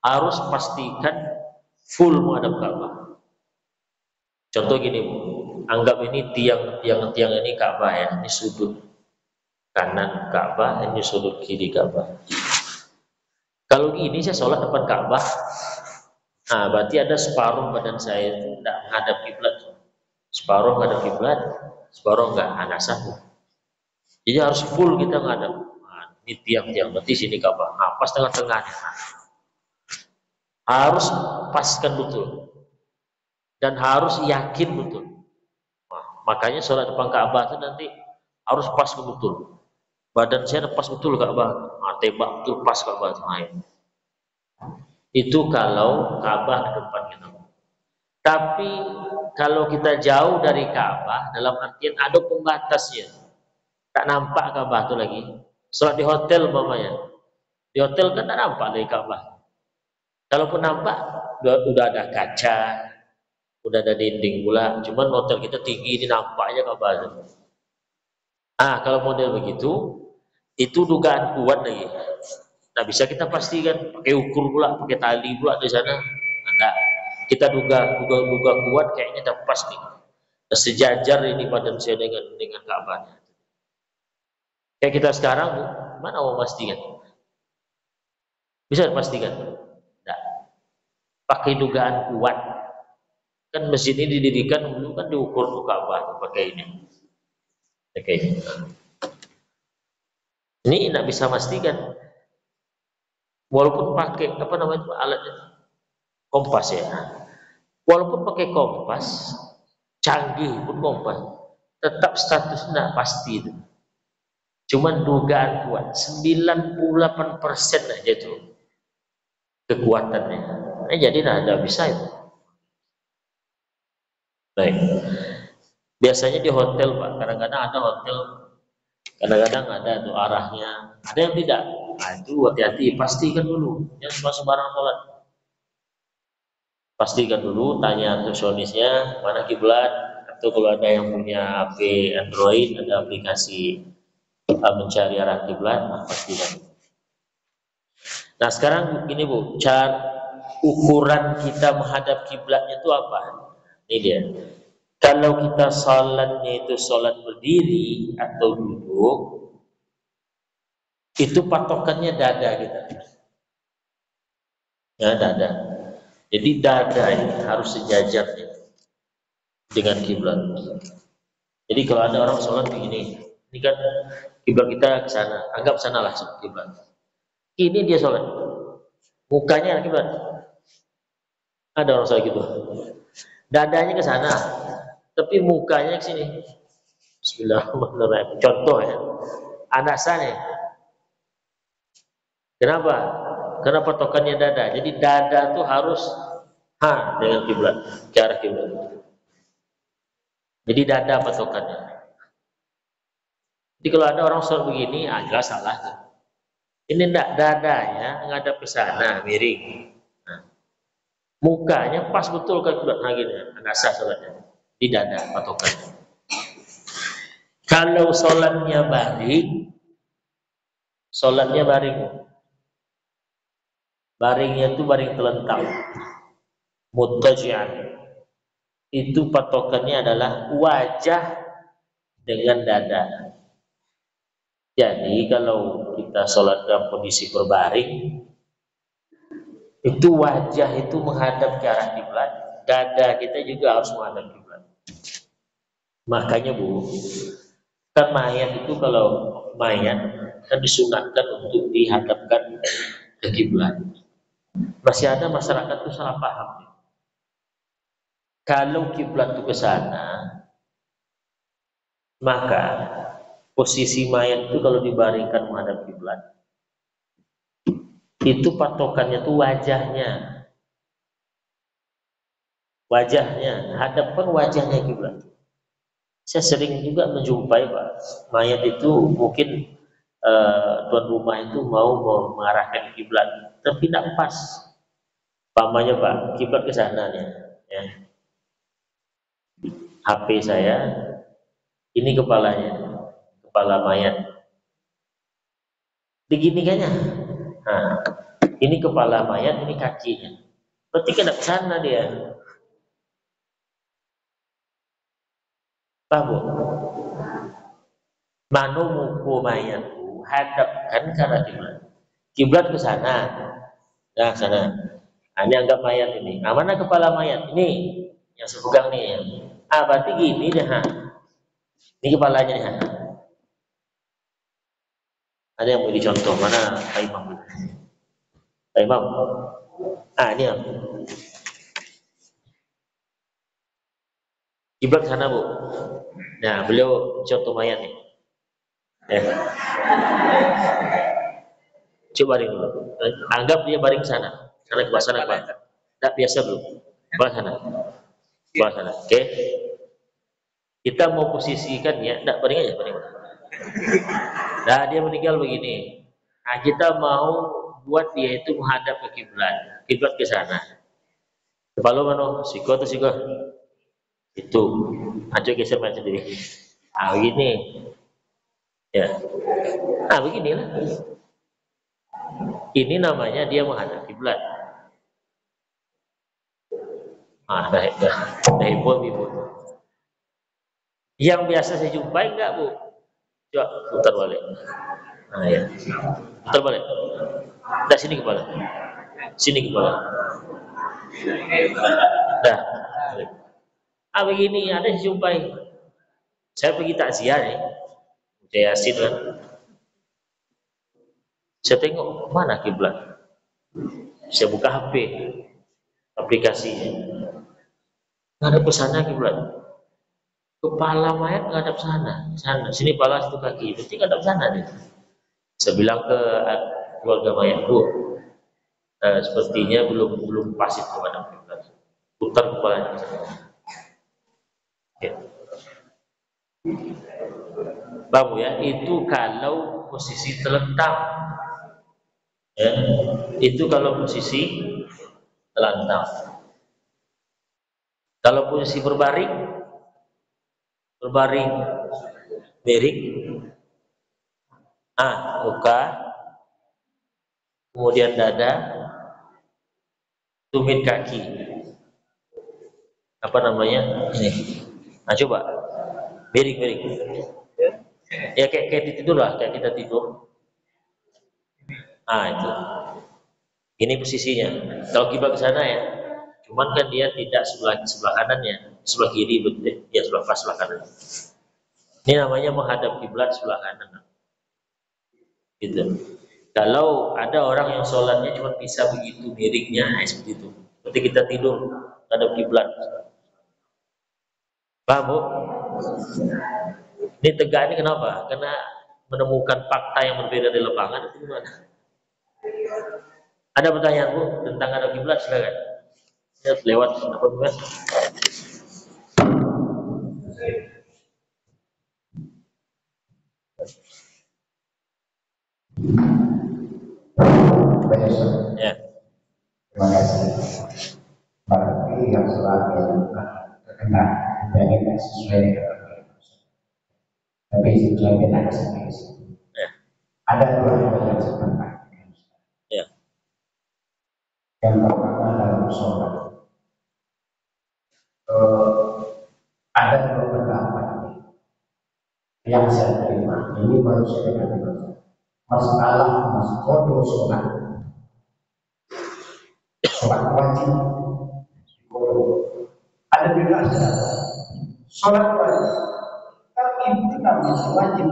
harus pastikan full menghadap Ka'bah. Contoh gini Bu, anggap ini tiang ini Ka'bah ya, ini sudut kanan Ka'bah, ini sudut kiri Ka'bah. Kalau gini saya sholat depan Ka'bah, nah berarti ada separuh badan saya itu tidak menghadap kiblat, separuh menghadap kiblat, separuh enggak, anak satu. Jadi harus full kita menghadap. Nah, ini tiang berarti sini Ka'bah. Nah, pas tengah-tengahnya. Nah, harus paskan betul dan harus yakin betul. Nah, makanya sholat depan Ka'bah itu nanti harus pas betul. Badan saya pas betul Ka'bah. Nah, tembak betul pas Ka'bah. Nah, itu kalau Ka'bah ke depan kita. Tapi kalau kita jauh dari Ka'bah, dalam artian ada pembatasnya, tak nampak Ka'bah itu lagi. Sholat di hotel umpamanya, di hotel kan tak nampak dari Ka'bah. Kalaupun nampak, udah ada kaca, udah ada dinding pula. Cuman hotel kita tinggi, ini nampaknya Ka'bah. Kalau model begitu, itu dugaan kuat lagi. Nah, bisa kita pastikan pakai ukur pula, pakai tali pula di sana. Nah, kita duga kuat kayaknya udah pas nih. Sejajar ini badan saya dengan Ka'bah. Kayak kita sekarang, mana mau pastikan? Bisa dipastikan? Nah, pakai dugaan kuat. Kan masjid ini didirikan dulu kan diukur tuh Ka'bah pakai ini. Oke. Ini tidak bisa pastikan. Walaupun pakai apa namanya alatnya kompas ya. Walaupun pakai kompas canggih pun kompas, tetap status tidak pasti itu. Cuman dugaan kuat 98% aja itu kekuatannya. Jadi tidak bisa itu. Baik. Biasanya di hotel Pak, kadang-kadang ada hotel, kadang-kadang ada tuh arahnya, ada yang tidak. Nah itu hati-hati, pastikan dulu, jangan sembarang sholat. Pastikan dulu, tanya resepsionisnya mana kiblat, atau kalau ada yang punya HP Android, ada aplikasi mencari arah kiblat, pastikan. Nah sekarang begini Bu, cara ukuran kita menghadap kiblatnya itu apa? Ini dia. Kalau kita sholatnya itu sholat berdiri atau duduk, itu patokannya dada kita. Ya dada. Jadi dada ini harus sejajar dengan kiblat. Jadi kalau ada orang sholat begini, ini kan kiblat kita ke sana, anggap sana lah kiblat. Ini dia sholat, mukanya kiblat. Ada orang sholat gitu, dadanya ke sana, tapi mukanya ke sini. Bismillahirrahmanirrahim. Contoh ya, anak sana. Kenapa? Karena patokannya dada. Jadi dada tuh harus dengan kiblat, ke arah kiblat. Jadi dada patokannya. Jadi kalau ada orang sholat begini, jelas salah tuh. Ini enggak, dadanya ngadap ke sana, miring. Nah, mukanya pas betul ke kiblat lagi nih, anak sah sholatnya. Di dada patokannya. Kalau sholatnya baring, baringnya itu baring telentang, muttaji'an. Itu patokannya adalah wajah dengan dada. Jadi kalau kita sholat dalam kondisi berbaring, itu wajah itu menghadap ke arah kiblat, dada kita juga harus menghadap kiblat. Makanya Bu, kan mayat itu kalau mayat kan disunatkan untuk dihadapkan ke kiblat. Masih ada masyarakat itu salah paham. Kalau kiblat itu ke sana, maka posisi mayat itu kalau dibaringkan menghadap kiblat, itu patokannya tuh wajahnya, hadapkan wajahnya kiblat. Saya sering juga menjumpai Pak, mayat itu mungkin tuan rumah itu mau mengarahkan kiblat, tapi tidak pas. Pamannya Pak, kiblat ke sana nih, ya. HP saya, ini kepalanya, kepala mayat. Diginikannya. Nah, ini kepala mayat, ini kakinya. Berarti kena ke sana dia. Paham Bu? Manu muku mayatku hadapkan ke arah kiblat. Kiblat ke sana. Nah, sana. Nah, ini anggap mayat ini. Nah, mana kepala mayat? Ini yang saya pegang nih. Ah, berarti gini deh. Ha. Ini kepalanya nih. Ha. Ada yang mau dicontoh mana Pak Imam? Pak Imam. Ah, ini ya. Kiblat sana Bu. Nah, beliau contoh mayat nih. Ya. Coba baring dulu. Anggap dia baring sana. Sana ke sana Pak. Tak biasa belum. Sebelah sana. Sebelah sana. Oke. Kita mau posisikan ya, enggak baring aja baring. Nah, dia meninggal begini. Nah, kita mau buat dia itu menghadap ke kiblat. Kiblat ke sana. Kepala mana? Siko atau siko? Itu. Aco geser macam sendiri. Ah, begini. Ya. Ah, beginilah. Ini namanya dia menghadap kiblat. Ah, dah heboh. Yang biasa saya jumpai enggak Bu? Coba putar balik. Nah ya, putar balik. Dah sini kepala. Sini kepala. Dah. Ah begini ada yang jumpai. Saya pergi takziah nih. Saya Yasin kan. Saya tengok mana kiblat. Saya buka HP aplikasinya. Ngadap ke sana kiblat. Kepala mayat ngadap sana. Sini kepala, situ kaki. Berarti ngadap sana dia. Saya bilang ke keluarga mayat, Bu, sepertinya belum pas itu ngadap kiblat. Putar kepalanya. Ya. Bang ya, itu kalau posisi terlentang. Ya, itu kalau posisi terlentang. Kalau posisi berbaring miring, muka, kemudian dada, tumit kaki. Apa namanya? Ini. Nah, coba miring. Ya kayak tidur lah, kayak kita tidur. Itu. Ini posisinya. Kalau kiblat ke sana ya, cuman kan dia tidak sebelah kanannya, sebelah kiri betul, ya sebelah kanan. Ini namanya menghadap kiblat sebelah kanan. Gitu. Kalau ada orang yang sholatnya cuma bisa begitu miringnya, seperti itu. Berarti kita tidur menghadap kiblat. Paham Bu? Ini tegak ini kenapa? Karena menemukan fakta yang berbeda di lapangan itu gimana? Ada pertanyaan Bu tentang ada kiblat, silakan. Ya, lewat apa Bu? Ya. Terima kasih. Berarti yang selalu terkena dan tidak sesuai dengan tapi sesuai dengan kesempatan. Ya. Ada dua hal yang sebenarnya. Ya. Yang pertama dalam sholat. Ada dua pendapat yang saya terima. ini baru saya dengar masalah kodo sholat wajib kodo. Ada juga sholat wajib, tapi itu namanya wajib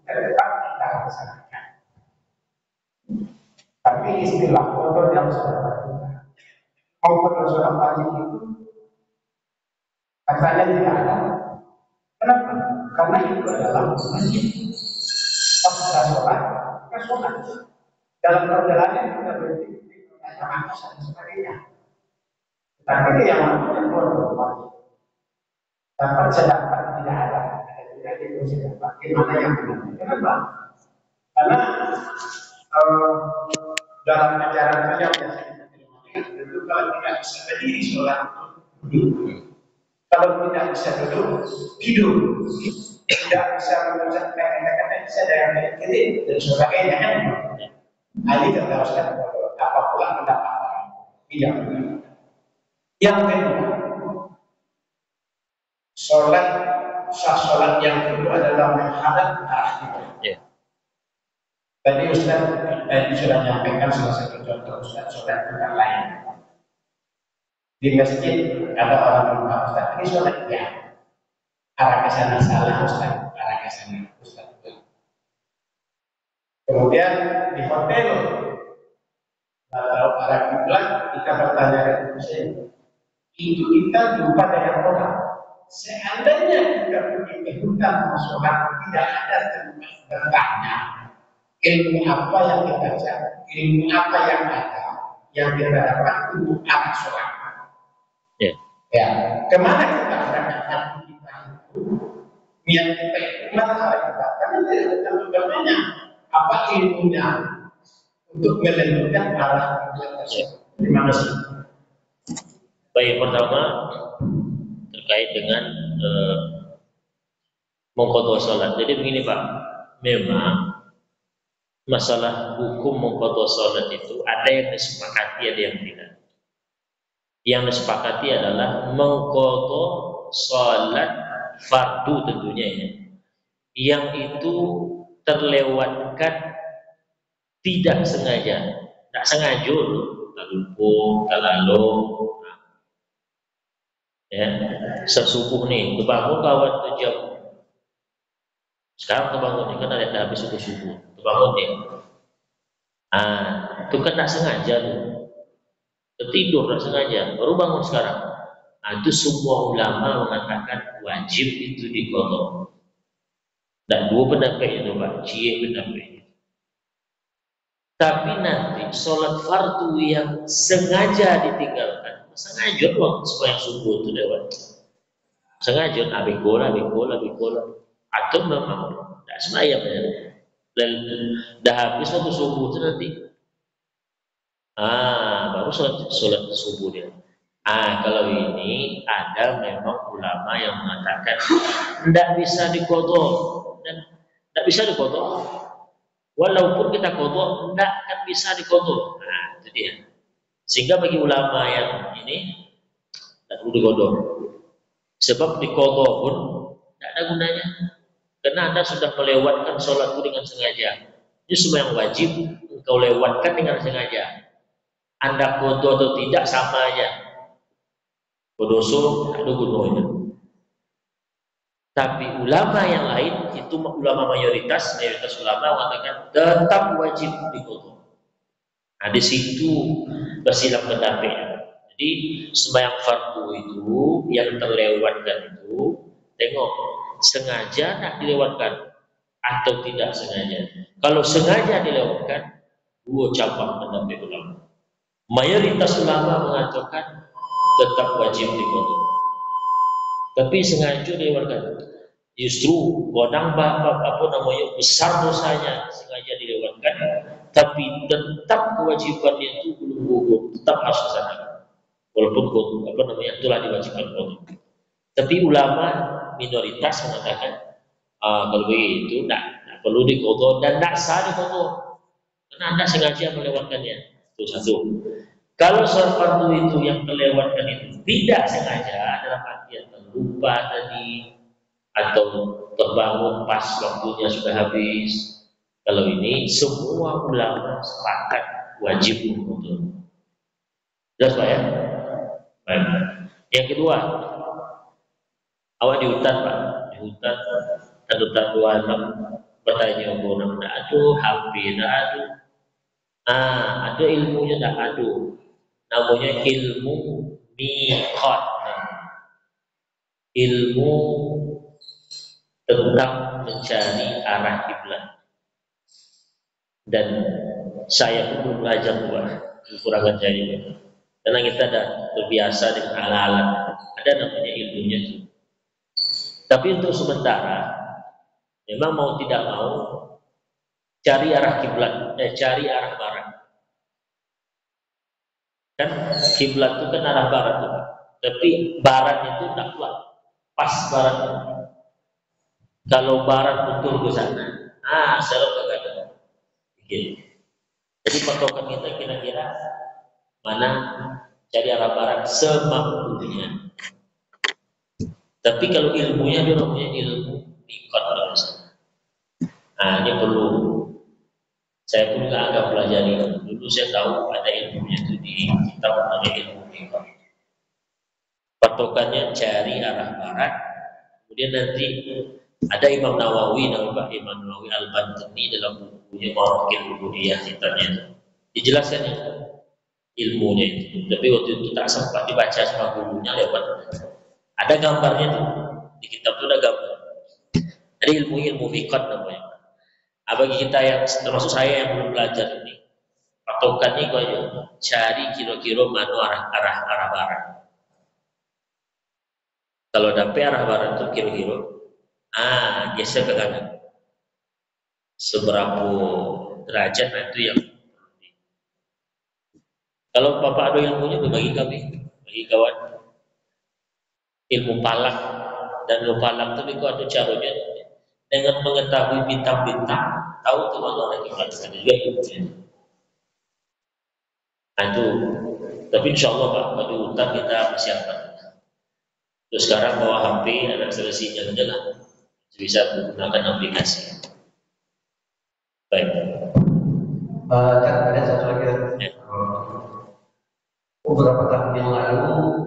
tetap kita laksanakan. Tapi istilah kodo yang sudah berguna, mau kodo sholat wajib itu katanya tidak ada. Kenapa? Karena itu adalah wajib. Pas ada sholat, kita sholat. Dalam perjalanan kita berpikir dan sebagainya. Tapi yang mana wajib. Dapat sedapat tidak ada. Tidak itu sedapat. Gimana yang benar? Kenapa? Karena dalam ajaran saya itu kalau tidak bisa berdiri sholat, kalau tidak bisa duduk, tidur, tidak bisa mengucapkan kata-kata bisa dengan ketik dan sebagainya kan? Ini kita harus apa pula pendapat orang tidak. Yang kedua, sholat yang kedua adalah menghadap arah kiblat. Tadi Ustaz sudah menyampaikan salah satu contoh Ustaz sholat tempat lain. Di masjid ada orang berkata, Ustaz ini sholat ya, arah ke sana salah Ustaz, arah ke sana Ustaz. Kemudian di hotel, kalau arah kiblat kita bertanya ke Ustaz, itu kita jumpa dengan orang. Seandainya kita pergi ke hutan sholat, tidak ada tempat bertanya ilmu apa yang kita cari, ilmu apa yang ada, yang kita dapat untuk arah sholat. Ya, kemana kita arahkan hati kita itu? Niat kita itu kemana arah kita? Karena tidak ada bertanya apa ilmunya untuk menentukan arah kiblat tersebut. Terima kasih. Baik, pertama terkait dengan mengqadha salat. Jadi begini Pak, memang masalah hukum mengqadha salat itu ada yang disepakati, ada yang tidak. Yang disepakati adalah mengqadha salat fardu tentunya ya, yang itu terlewatkan tidak sengaja, tak sengaja tak lupa, tak lalu. Ya, sesubuh nih, terbangun kawan tu jam. Sekarang terbangun nih, kan ada habis subuh, terbangun nih. Itu kan tak sengaja tuh. Tertidur tak sengaja, baru bangun sekarang. Itu semua ulama mengatakan wajib itu diqadha. Dan dua pendapat itu Pak, pendapat. Tapi nanti sholat fardu yang sengaja ditinggalkan, sengaja doang supaya subuh itu lewat. Sengaja abikola. Atau memang tidak sembahyang ya. Dah habis waktu subuh itu nanti. Baru sholat subuh dia. Kalau ini ada memang ulama yang mengatakan tidak bisa diqadha dan tidak bisa diqadha. Walaupun kita qadha, tidak akan bisa diqadha. Itu dia. Sehingga bagi ulama yang ini tidak perlu diqadha. Sebab diqadha pun tidak ada gunanya. Karena Anda sudah melewatkan sholat itu dengan sengaja. Ini semua yang wajib engkau lewatkan dengan sengaja. Anda qadha atau tidak sama aja. Kodoso ada gunanya. Tapi ulama yang lain itu ulama mayoritas ulama mengatakan tetap wajib diqadha. Di situ bersilang pendapatnya. Jadi sembahyang fardu itu yang terlewatkan itu tengok sengaja tak dilewatkan atau tidak sengaja. Kalau sengaja dilewatkan, dua cabang pendapat ulama. Mayoritas ulama mengatakan tetap wajib diqadha. Tapi sengaja dilewatkan. Justru godang besar dosanya sengaja dilewatkan, tapi tetap kewajibannya itu belum gugur, tetap harus dilaksanakan. Walaupun telah diwajibkan qadha. Tapi ulama minoritas mengatakan kalau begitu tidak perlu diqadha dan tidak sah diqadha karena Anda sengaja melewatkannya. Itu satu. Kalau sholat fardu itu yang terlewatkan itu tidak sengaja dalam artian terlupa tadi atau terbangun pas waktunya sudah habis. Kalau ini semua ulama sepakat wajib untuk. Jelas Pak ya? Baik. Yang kedua, awak di hutan Pak, di hutan ada hutan 26 bertanya orang, aduh HP, aduh, ada ilmunya tak aduh, namanya ilmu miqat, ilmu tentang mencari arah kiblat. Dan saya pun belum belajar kekurangan saya ini. Karena kita dah terbiasa dengan ala-ala, ada namanya ilmunya itu. Tapi untuk sementara, memang mau tidak mau cari arah kiblat, cari arah barat. Kan kiblat itu kan arah barat tuh, tapi barat itu tak kuat, pas barat. Kalau barat betul ke sana, serap kagak. Jadi patokan kita kira-kira mana cari arah barat semampunya. Tapi kalau ilmunya dia namanya ilmu miqat. Ini perlu saya pun nggak agak pelajari. Dulu saya tahu ada ilmunya itu di kitab namanya ilmu miqat. Patokannya cari arah barat. Kemudian nanti ada Imam Nawawi, namanya Imam Nawawi Al-Bantani dalam bukunya Marakil Ubudiyah kitabnya itu dijelaskan ilmunya itu. Tapi waktu itu tak sempat dibaca sama gurunya lewat. Ada gambarnya tuh di kitab itu ada gambar. Ada ilmu miqat namanya. Bagi kita yang termasuk saya yang belum belajar ini, patokannya itu aja, cari kira-kira mana arah barat. Kalau dapet arah barat itu kira-kira geser ke kanan. Seberapa derajat itu yang kalau Bapak ada ilmunya itu bagi kami, bagi kawan, ilmu palak dan ilmu palak itu ada caranya dengan mengetahui bintang-bintang, tahu ke mana orang kiblat ada juga ilmunya. Itu, tapi insya Allah Pak, pada hutan kita persiapkan. Terus sekarang bawa HP, ada selesainya jalan, bisa menggunakan aplikasi. Baik. Ada satu lagi. Ya. Beberapa tahun yang lalu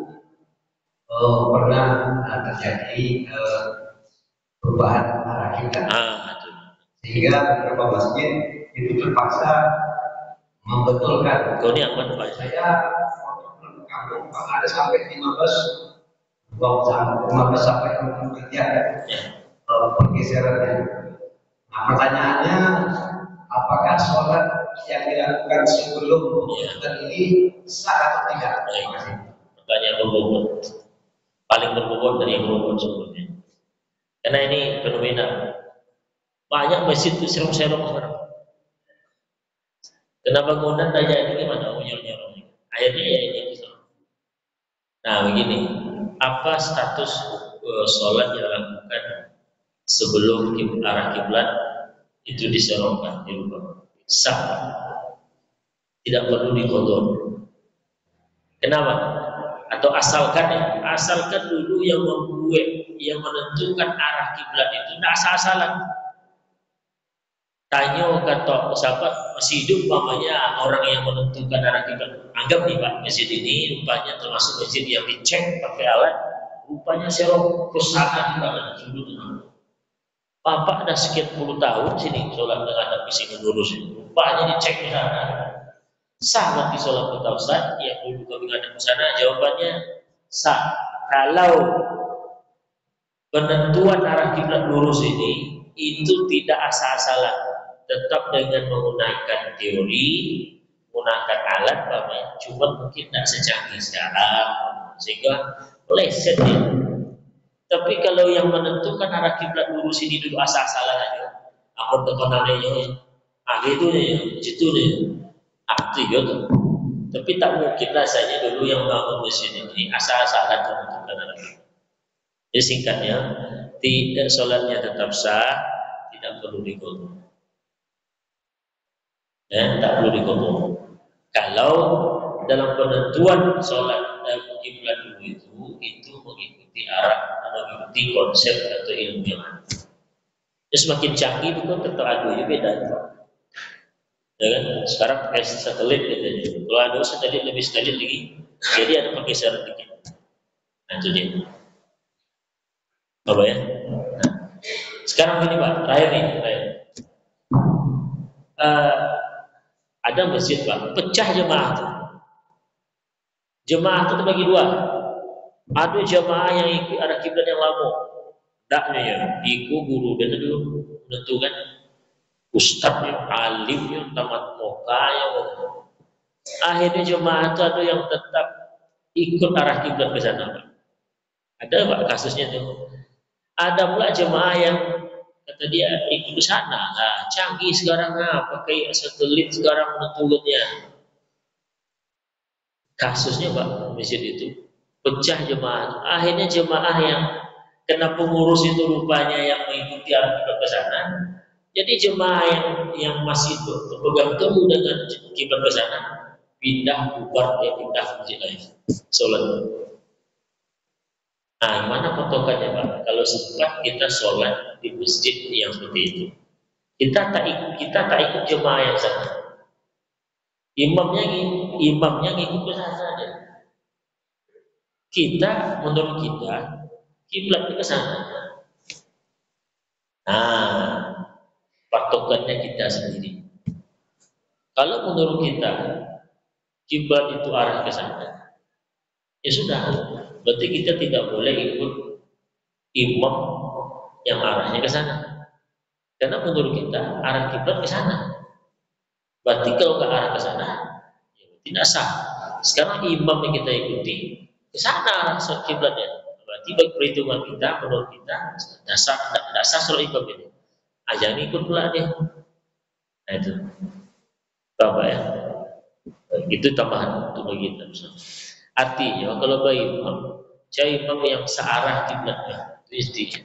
pernah terjadi perubahan arah kiblat. Sehingga beberapa masjid itu terpaksa membetulkan. Kau ini apa Pak? Saya waktu kampung ada sampai 15 sampai 23 pergeserannya. Nah, pertanyaannya, apakah sholat yang dilakukan sebelum dan ini sah atau tidak? Pertanyaan berbobot, paling berbobot dari yang berbobot sebelumnya. Karena ini fenomena banyak masjid itu serong-serong sekarang. Kenapa bangunan tak jadi gimana? Nyerong-nyerong. Akhirnya ya ini. Nah begini, apa status sholat yang dilakukan sebelum arah kiblat itu diserongkan di rumah? Sah, tidak perlu diqodha. Kenapa? Atau asalkan dulu yang membuat, yang menentukan arah kiblat itu tidak asal-asalan. Tanya kata sahabat masih hidup mamanya orang yang menentukan arah kiblat. Anggap nih Pak, masjid ini rupanya termasuk masjid yang dicek pakai alat, rupanya serong ke sana di sudut. Bapak dah sekian puluh tahun sini sholat menghadap isi lurus ini. Rupanya dicek di sana. Sah nanti sholat kita Ustaz? Ya dulu kami menghadap ke sana. Jawabannya sah. Kalau penentuan arah kiblat lurus ini itu tidak asal-asalan, tetap dengan menggunakan teori, menggunakan alat, cuma mungkin tidak secanggih sekarang, sehingga meleset ya. Tapi kalau yang menentukan arah kiblat lurus ini dulu asal-asalan aja, apa tekanannya, gitu ya, situ nih, aktif gitu. Tapi tak mungkin rasanya dulu yang bangun masjid ini asal-asalan menentukan arah kiblat. Jadi singkatnya, tidak sholatnya tetap sah, tidak perlu diqodha. Tak perlu diqodha. Kalau dalam penentuan sholat kiblat dulu itu mengikuti arah, mengikuti mengerti konsep atau ilmu yang ada. Semakin canggih itu kan teradu beda. Ya kan? Sekarang pakai satelit gitu. Kalau ada satelit lebih satelit lagi, jadi ada pergeseran dikit. Nah itu dia. Coba ya. Nah, sekarang ini Pak, terakhir nih. Ada masjid Pak, pecah jemaah itu. Jemaah itu terbagi dua. Ada jemaah yang ikut arah kiblat yang lama, daknya ya, ikut guru dan itu menentukan ustaz yang alim yang tamat moka yang akhirnya jemaah itu ada yang tetap ikut arah kiblat ke sana Pak. Ada Pak kasusnya itu. Ada pula jemaah yang kata dia ikut ke sana. Nah, canggih sekarang pakai satelit sekarang menentukannya. Kasusnya Pak, masjid itu pecah jemaah. Akhirnya jemaah yang kena pengurus itu rupanya yang mengikuti arah kiblat ke sana. Jadi jemaah yang masih berpegang teguh dengan kiblat ke sana pindah bubar dia pindah masjid lain. Sholat. Nah, mana patokannya Pak? Kalau setelah kita sholat di masjid yang seperti itu, kita tak ikut jemaah yang sana. Imamnya ngikut ke sana aja. Kita menurut kita kiblatnya ke sana. Nah, patokannya kita sendiri. Kalau menurut kita kiblat itu arah ke sana, ya sudah. Berarti kita tidak boleh ikut imam yang arahnya ke sana. Karena menurut kita arah kiblat ke sana. Berarti kalau ke arah ke sana, ya tidak sah. Sekarang imam yang kita ikuti ke sana arah kiblatnya. Berarti bagi perhitungan kita, menurut kita dasar soal imam ini. Jangan ikut pula dia. Nah itu, apa ya? Itu tambahan untuk bagi kita. Artinya kalau bagi imam, cari imam yang searah kiblatnya, itu istilah.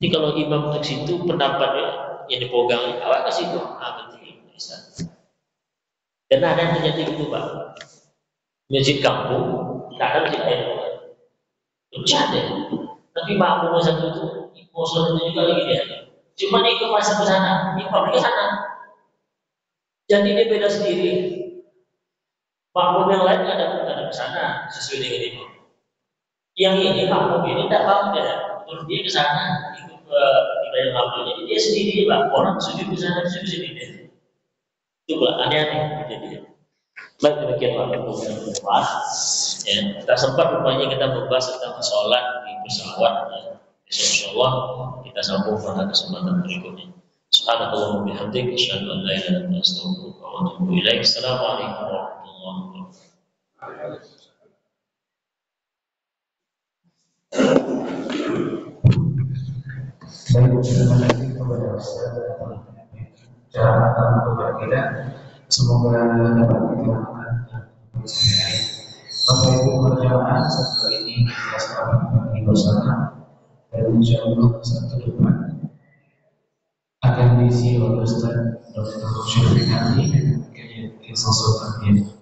Jadi kalau imam untuk situ pendapatnya yang dipegang awal ke situ, berarti bisa. Dan ada yang terjadi itu Pak, masjid kampung, tidak ada masjid lain. Pecah deh. Tapi makmum satu itu, musuh itu juga lagi dia. Cuma ikut masuk ke sana, imam ke sana. Jadi dia beda sendiri. Makmum yang lain ada ke sana sesuai dengan imam. Yang ini makmum ini tidak paham ya, terus dia ke sana ikut ke yang lama. Jadi dia sendiri Pak, orang sujud ke sana sujud sendiri. Itu Pak, aneh-aneh jadi. Baik demikian Pak, ya, kita sempat rupanya kita membahas tentang sholat di pesawat. Insyaallah kita sambung pada kesempatan berikutnya. Subhanallah bihamdihi asyhadu an la ilaha illa anta astaghfiruka wa atubu ilaik. Assalamualaikum warahmatullahi wabarakatuh. Baik, terima kasih kepada Ustaz cara kepada kita. Semoga dapat kita makan. Bapak Ibu berjamaah setelah ini kita selamat bersama dan insyaallah satu depan akan diisi oleh Ustaz Dr. Syafri Ali, kemudian Kisah Sultan.